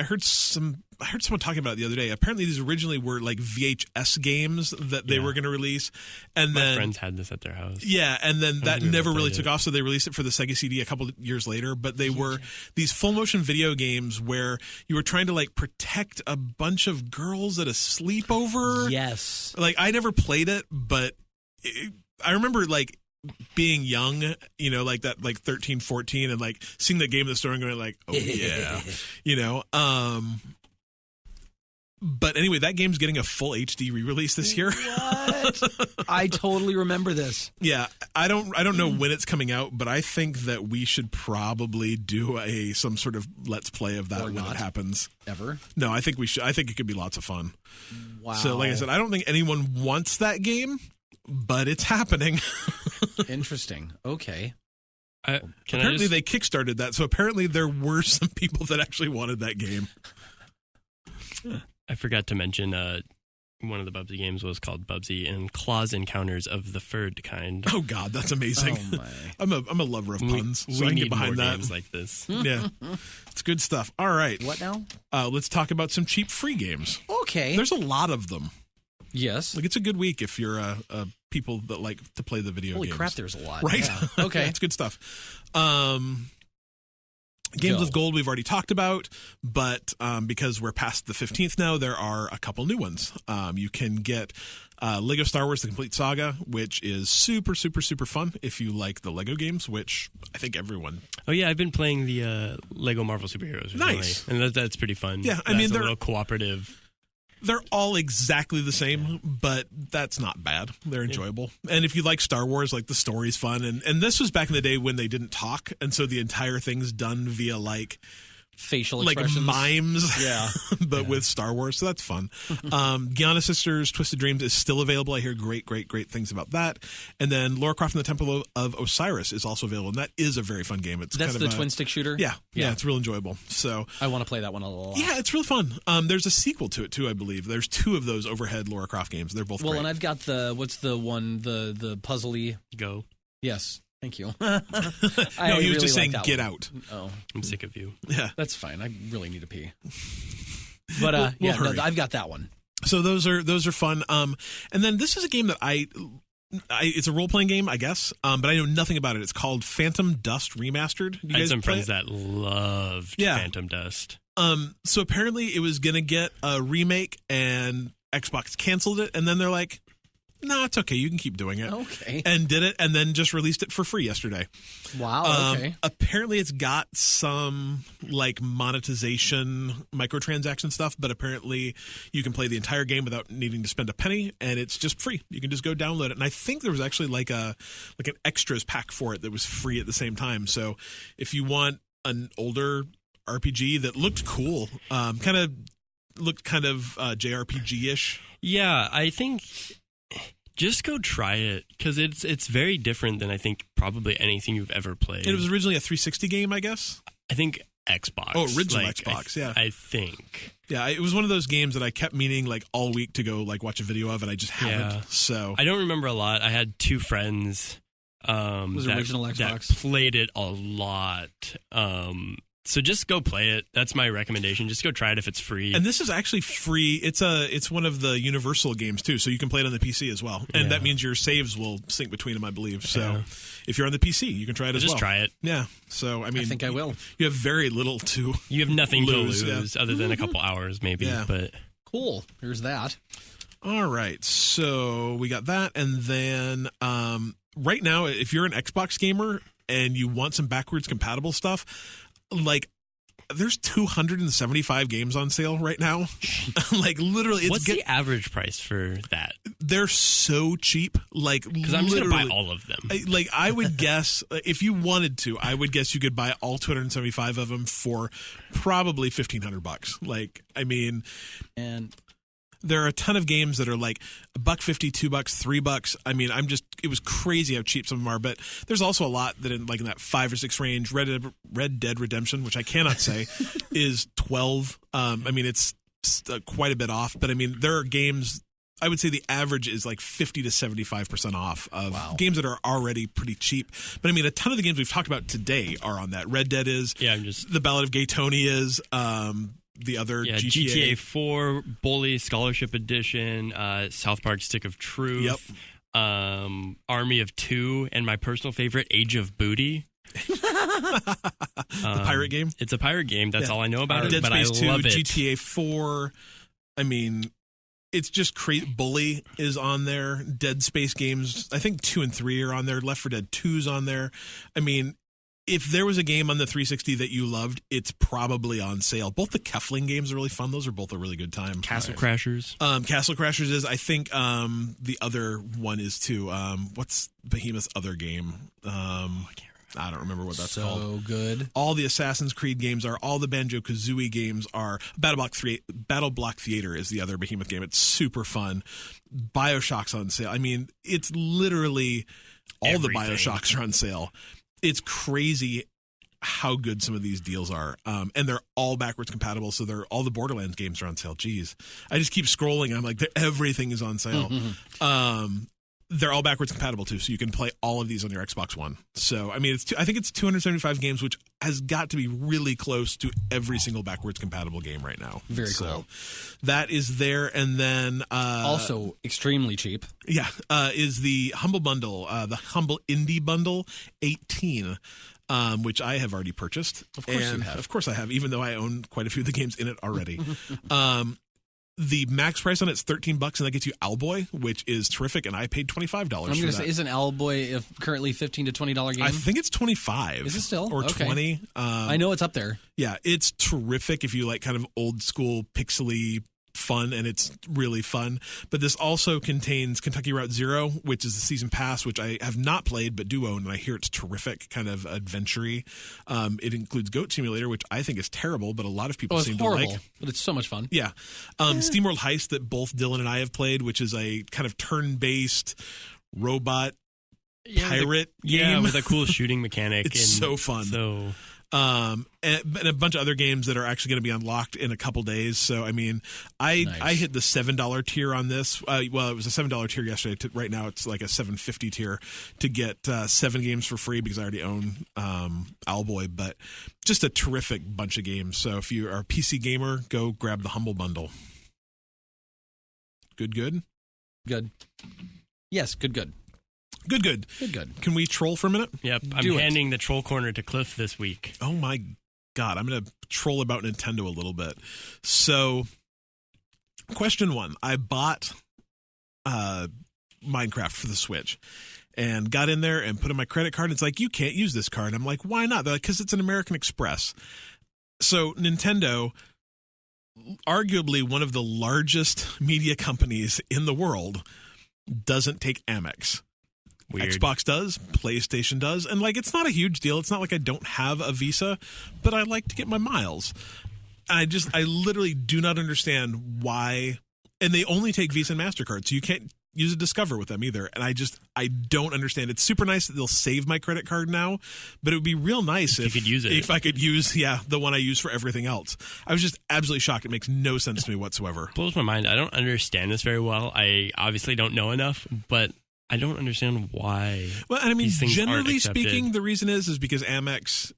heard someone talking about it the other day. Apparently, these originally were like VHS games that they were going to release, and My then friends had this at their house. yeah, and then that think we never ever really played took it. off. So they released it for the Sega CD a couple of years later. But they were these full motion video games where you were trying to like protect a bunch of girls at a sleepover. Yes. Like I never played it, but I remember like being young, you know, like that, like 13, 14, and like seeing the game in the store and going like, oh yeah, you know. But anyway, that game's getting a full HD re-release this year. What? I totally remember this. Yeah, I don't know when it's coming out, but I think that we should probably do some sort of let's play of that Or when not. it happens. Ever? No, I think we should. I think it could be lots of fun. Wow. So, like I said, I don't think anyone wants that game, but it's happening. Interesting. Okay. Apparently, they kickstarted that, so apparently there were some people that actually wanted that game. I forgot to mention one of the Bubsy games was called Bubsy and Claws Encounters of the Furred Kind. Oh God, that's amazing! Oh my. I'm a lover of puns, so we I can need get behind more that. games like this. Yeah, it's good stuff. All right, What now? let's talk about some cheap free games. Okay. There's a lot of them. Yes. Like it's a good week if you're people that like to play the video Holy games. crap, there's a lot. Right? Yeah. Okay. It's good stuff. Games Go. with Gold we've already talked about, but because we're past the 15th now, there are a couple new ones. You can get Lego Star Wars The Complete Saga, which is super, super, super fun if you like the Lego games, which I think everyone... Oh yeah, I've been playing the Lego Marvel Superheroes recently, Nice. and that's pretty fun. Yeah, I That's mean, a they're- little cooperative. They're all exactly the same, but that's not bad. They're enjoyable. And if you like Star Wars, like the story's fun. And this was back in the day when they didn't talk, and so the entire thing's done via like Facial like expressions. mimes, Yeah. but with Star Wars, so that's fun. Gianna Sisters Twisted Dreams is still available. I hear great things about that. And then Lara Croft and the Temple of Osiris is also available, and that is a very fun game. It's That's kind the of twin stick shooter? yeah, it's real enjoyable. So I want to play that one a lot. yeah, it's real fun. There's a sequel to it too, I believe. There's 2 of those overhead Lara Croft games. They're both Well, great. and I've got what's the one, the puzzly. Go. Yes. Thank you. No, he was just saying get out. Oh, I'm sick of you. Yeah. that's fine. I really need to pee. But We'll yeah, hurry. I've got that one. So those are fun. And then this is a game that it's a role playing game, I guess. But I know nothing about it. It's called Phantom Dust Remastered. You I had guys some play friends it? that loved Yeah. Phantom Dust. So apparently it was gonna get a remake, and Xbox canceled it, and then they're like, "No, it's okay. You can keep doing it." Okay. And did it, and then just released it for free yesterday. Wow. Okay. Apparently, it's got some like monetization, microtransaction stuff, but apparently you can play the entire game without needing to spend a penny, and it's just free. You can just go download it. And I think there was actually like an extras pack for it that was free at the same time. So if you want an older RPG that looked cool, kind of JRPG-ish. Yeah, I think just go try it because it's very different than I think probably anything you've ever played. It was originally a 360 game, I guess. I think Xbox. Oh, original Xbox, yeah. I think. Yeah, it was one of those games that I kept meaning like all week to go like watch a video of, and I just haven't. Yeah. So I don't remember a lot. I had 2 friends Was it original that Xbox? played it a lot. So just go play it. That's my recommendation. Just go try it if it's free. And this is actually free. It's one of the Universal games too, so you can play it on the PC as well. And that means your saves will sync between them, I believe. So if you're on the PC, you can try it as well. Just try it. Yeah. So I mean, I think I will. You have very little to. You have nothing lose, to lose other than a couple hours, maybe. Yeah. But Cool. Here's that. All right. So we got that, and then right now, if you're an Xbox gamer and you want some backwards compatible stuff, like there's 275 games on sale right now. Like literally, what's the average price for that? They're so cheap. Like Because I'm just gonna buy all of them. I would guess if you wanted to, I would guess you could buy all 275 of them for probably $1,500. Like, I mean, And there are a ton of games that are like $1.50, $2, $3. I mean, it was crazy how cheap some of them are, but there's also a lot that in that 5 or 6 range. Red Dead Redemption, which I cannot say, is 12. I mean, it's quite a bit off, but I mean, there are games. I would say the average is like 50 to 75% off of games that are already pretty cheap. But I mean, a ton of the games we've talked about today are on that. Red Dead is. Yeah, The Ballad of Gay Tony is. The other GTA 4, Bully Scholarship Edition, South Park Stick of Truth, Army of Two, and my personal favorite, Age of Booty. The pirate game? It's a pirate game. That's all I know about it, Dead but Space 2, I love it. GTA 4. I mean, it's just crazy. Bully is on there. Dead Space games, I think 2 and 3 are on there. Left 4 Dead 2's on there. I mean, if there was a game on the 360 that you loved, it's probably on sale. Both the Kefling games are really fun. Those are both a really good time. Castle Crashers. Castle Crashers is, I think, the other one is too. What's Behemoth's other game? I don't remember what that's called. So good. All the Assassin's Creed games are. All the Banjo-Kazooie games are. Battleblock Theater is the other Behemoth game. It's super fun. BioShock's on sale. I mean, it's literally all the BioShocks are on sale. It's crazy how good some of these deals are. And they're all backwards compatible, so all the Borderlands games are on sale. Jeez. I just keep scrolling, and I'm like, everything is on sale. They're all backwards compatible, too, so you can play all of these on your Xbox One. So, I mean, I think it's 275 games, which has got to be really close to every single backwards compatible game right now. Very cool. So, that is there, and then... also extremely cheap. Yeah, is the Humble Bundle, the Humble Indie Bundle 18, which I have already purchased. Of course you have. Of course I have, even though I own quite a few of the games in it already. The max price on it's $13, and that gets you Owlboy, which is terrific, and I paid $25 for that. I'm going to say, isn't Owlboy currently $15 to $20 game? I think it's $25. Is it still? Or okay. $20. I know it's up there. Yeah, it's terrific if you like kind of old school pixely fun, and it's really fun. But this also contains Kentucky Route Zero, which is the season pass, which I have not played but do own, and I hear it's terrific, kind of adventure-y. It includes Goat Simulator, which I think is terrible, but a lot of people seem to like. But it's so much fun. Yeah. SteamWorld Heist that both Dylan and I have played, which is a kind of turn-based robot pirate game. Yeah, with a cool shooting mechanic. It's so fun. And a bunch of other games that are actually going to be unlocked in a couple days. So, I mean, I hit the $7 tier on this. Well, it was a $7 tier yesterday. Right now, it's like a $7.50 tier to get 7 games for free because I already own Owlboy. But just a terrific bunch of games. So, if you are a PC gamer, go grab the Humble Bundle. Good? Good. Yes, good. Good. Can we troll for a minute? Yep. I'm handing the troll corner to Cliff this week. Oh my God. I'm going to troll about Nintendo a little bit. So, question 1. I bought Minecraft for the Switch and got in there and put in my credit card. It's like, you can't use this card. I'm like, why not? They're like, because it's an American Express. So, Nintendo, arguably one of the largest media companies in the world, doesn't take Amex. Weird. Xbox does, PlayStation does, and like it's not a huge deal. It's not like I don't have a Visa, but I like to get my miles. I literally do not understand why, and they only take Visa and MasterCard, so you can't use a Discover with them either. And I don't understand. It's super nice that they'll save my credit card now, but it would be real nice if you could use it. If I could use, the one I use for everything else. I was just absolutely shocked. It makes no sense to me whatsoever. Blows my mind. I don't understand this very well. I obviously don't know enough, but I don't understand why. Well, and I mean, these things generally aren't accepted. speaking, the reason is because Amex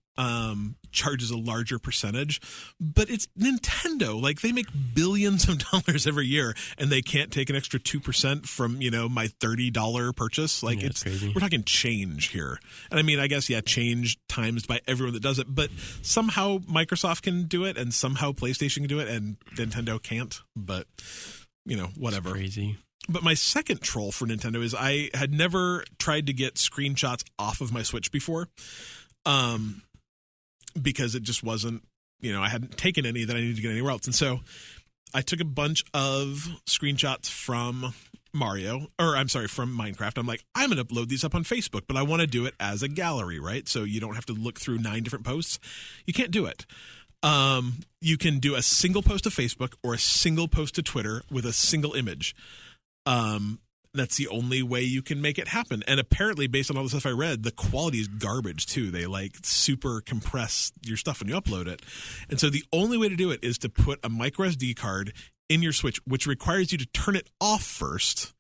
charges a larger percentage, but it's Nintendo. Like, they make billions of dollars every year, and they can't take an extra 2% from, my $30 purchase. Like, it's crazy. We're talking change here. And I mean, I guess, change times by everyone that does it, but somehow Microsoft can do it, and somehow PlayStation can do it, and Nintendo can't. But, whatever. It's crazy. But my second troll for Nintendo is I had never tried to get screenshots off of my Switch before. Because it just wasn't, I hadn't taken any that I needed to get anywhere else. And so I took a bunch of screenshots from from Minecraft. I'm like, I'm going to upload these up on Facebook, but I want to do it as a gallery, right? So you don't have to look through 9 different posts. You can't do it. You can do a single post to Facebook or a single post to Twitter with a single image. That's the only way you can make it happen. And apparently, based on all the stuff I read, the quality is garbage too. They super compress your stuff when you upload it. And so the only way to do it is to put a micro SD card in your Switch, which requires you to turn it off first.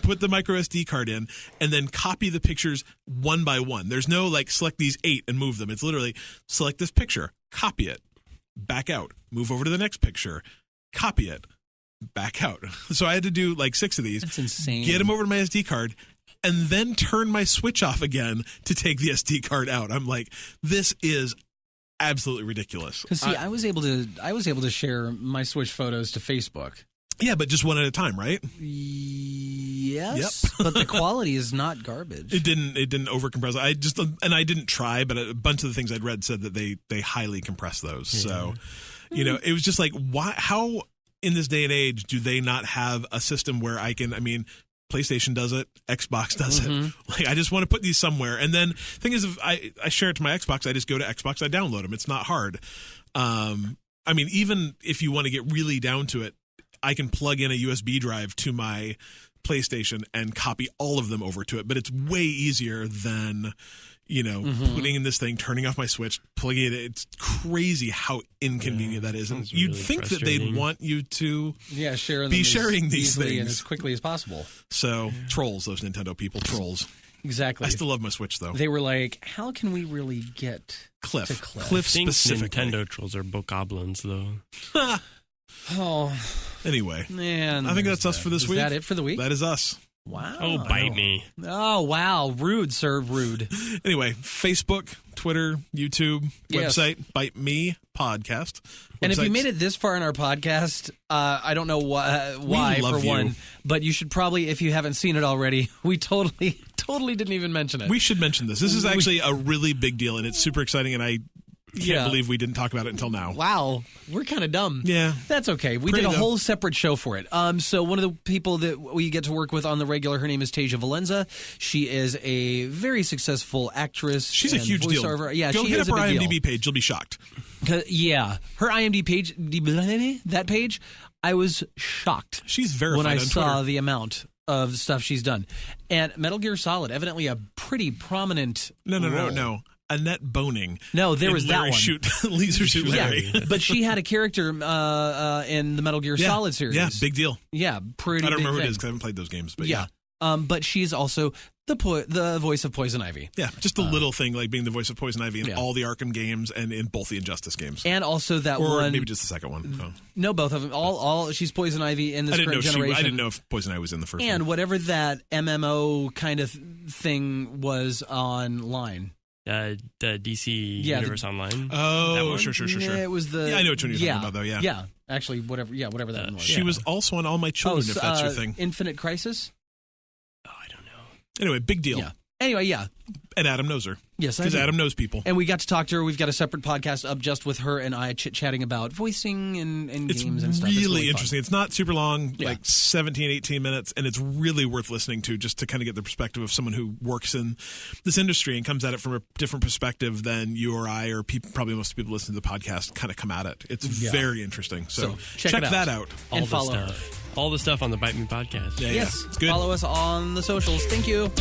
put the micro SD card in, and then copy the pictures one by one. There's no select these 8 and move them. It's literally select this picture, copy it, back out, move over to the next picture, copy it, back out. So I had to do 6 of these. That's insane. Get them over to my SD card, and then turn my Switch off again to take the SD card out. I'm like, this is absolutely ridiculous. Because I was able to share my Switch photos to Facebook. Yeah, but just one at a time, right? Yes. Yep. But the quality is not garbage. It didn't overcompress. I didn't try, but a bunch of the things I'd read said that they highly compress those. Yeah. So, it was just why? How in this day and age do they not have a system where PlayStation does it, Xbox does it. I just want to put these somewhere. And then thing is, if I share it to my Xbox, I just go to Xbox, I download them. It's not hard. Even if you want to get really down to it, I can plug in a USB drive to my PlayStation and copy all of them over to it. But it's way easier than, putting in this thing, turning off my Switch, plugging it in. It's crazy how inconvenient that is. And you'd think that they'd want you to be sharing these things and as quickly as possible. So trolls, those Nintendo people, trolls. Exactly. I still love my Switch, though. They were like, how can we really get to Cliff? Cliff specifically. Nintendo trolls are bokoblins, though. Oh. Anyway. Man. I think that's us for this week. Is that it for the week? That is us. Wow. Oh, bite me. Oh, wow. Rude, sir. Rude. Anyway, Facebook, Twitter, YouTube, website, Bite Me Podcast. And if you made it this far in our podcast, I don't know why for one, but you should probably, if you haven't seen it already, we totally didn't even mention it. We should mention this. This is actually a really big deal, and it's super exciting, and I can't believe we didn't talk about it until now. Wow. We're kind of dumb. Yeah. That's okay. We did a whole separate show for it. So one of the people that we get to work with on the regular, her name is Tasia Valenza. She is a very successful actress. She's a huge deal. Yeah, Go hit up her IMDb page. You'll be shocked. Yeah. Her IMDb page, that page, I was shocked. She's verified when I on saw Twitter. the amount of stuff she's done. And Metal Gear Solid, evidently a pretty prominent role. No. Annette Boning. No, there was that one. Laser Shoot Larry. Yeah, but she had a character in the Metal Gear Solid series. Yeah, big deal. Yeah, pretty. I don't remember thing. who it is because I haven't played those games. But yeah. But she's also the voice of Poison Ivy. Yeah, just a little thing like being the voice of Poison Ivy in all the Arkham games and in both the Injustice games. And also that or one. Maybe just the second one. Oh. No, both of them. All she's Poison Ivy in this current generation. I didn't know if Poison Ivy was in the first one. And whatever that MMO kind of thing was online. The DC Universe Online. Oh, sure. It was the. Yeah, I know which one you're talking about, though. Yeah. Yeah. Actually, whatever that one was. She was also on All My Children, if that's your thing. Infinite Crisis? Oh, I don't know. Anyway, big deal. Yeah. Anyway, yeah. And Adam knows her. Yes, I do. Because Adam knows people. And we got to talk to her. We've got a separate podcast up just with her and I chit-chatting about voicing and games and stuff. It's really fun. interesting. It's not super long, like 17, 18 minutes, and it's really worth listening to just to kind of get the perspective of someone who works in this industry and comes at it from a different perspective than you or I or probably most people listening to the podcast kind of come at it. It's very interesting. So check that out. And follow her. All the stuff on the Bite Me podcast. Yeah, yes. It's good. Follow us on the socials. Thank you.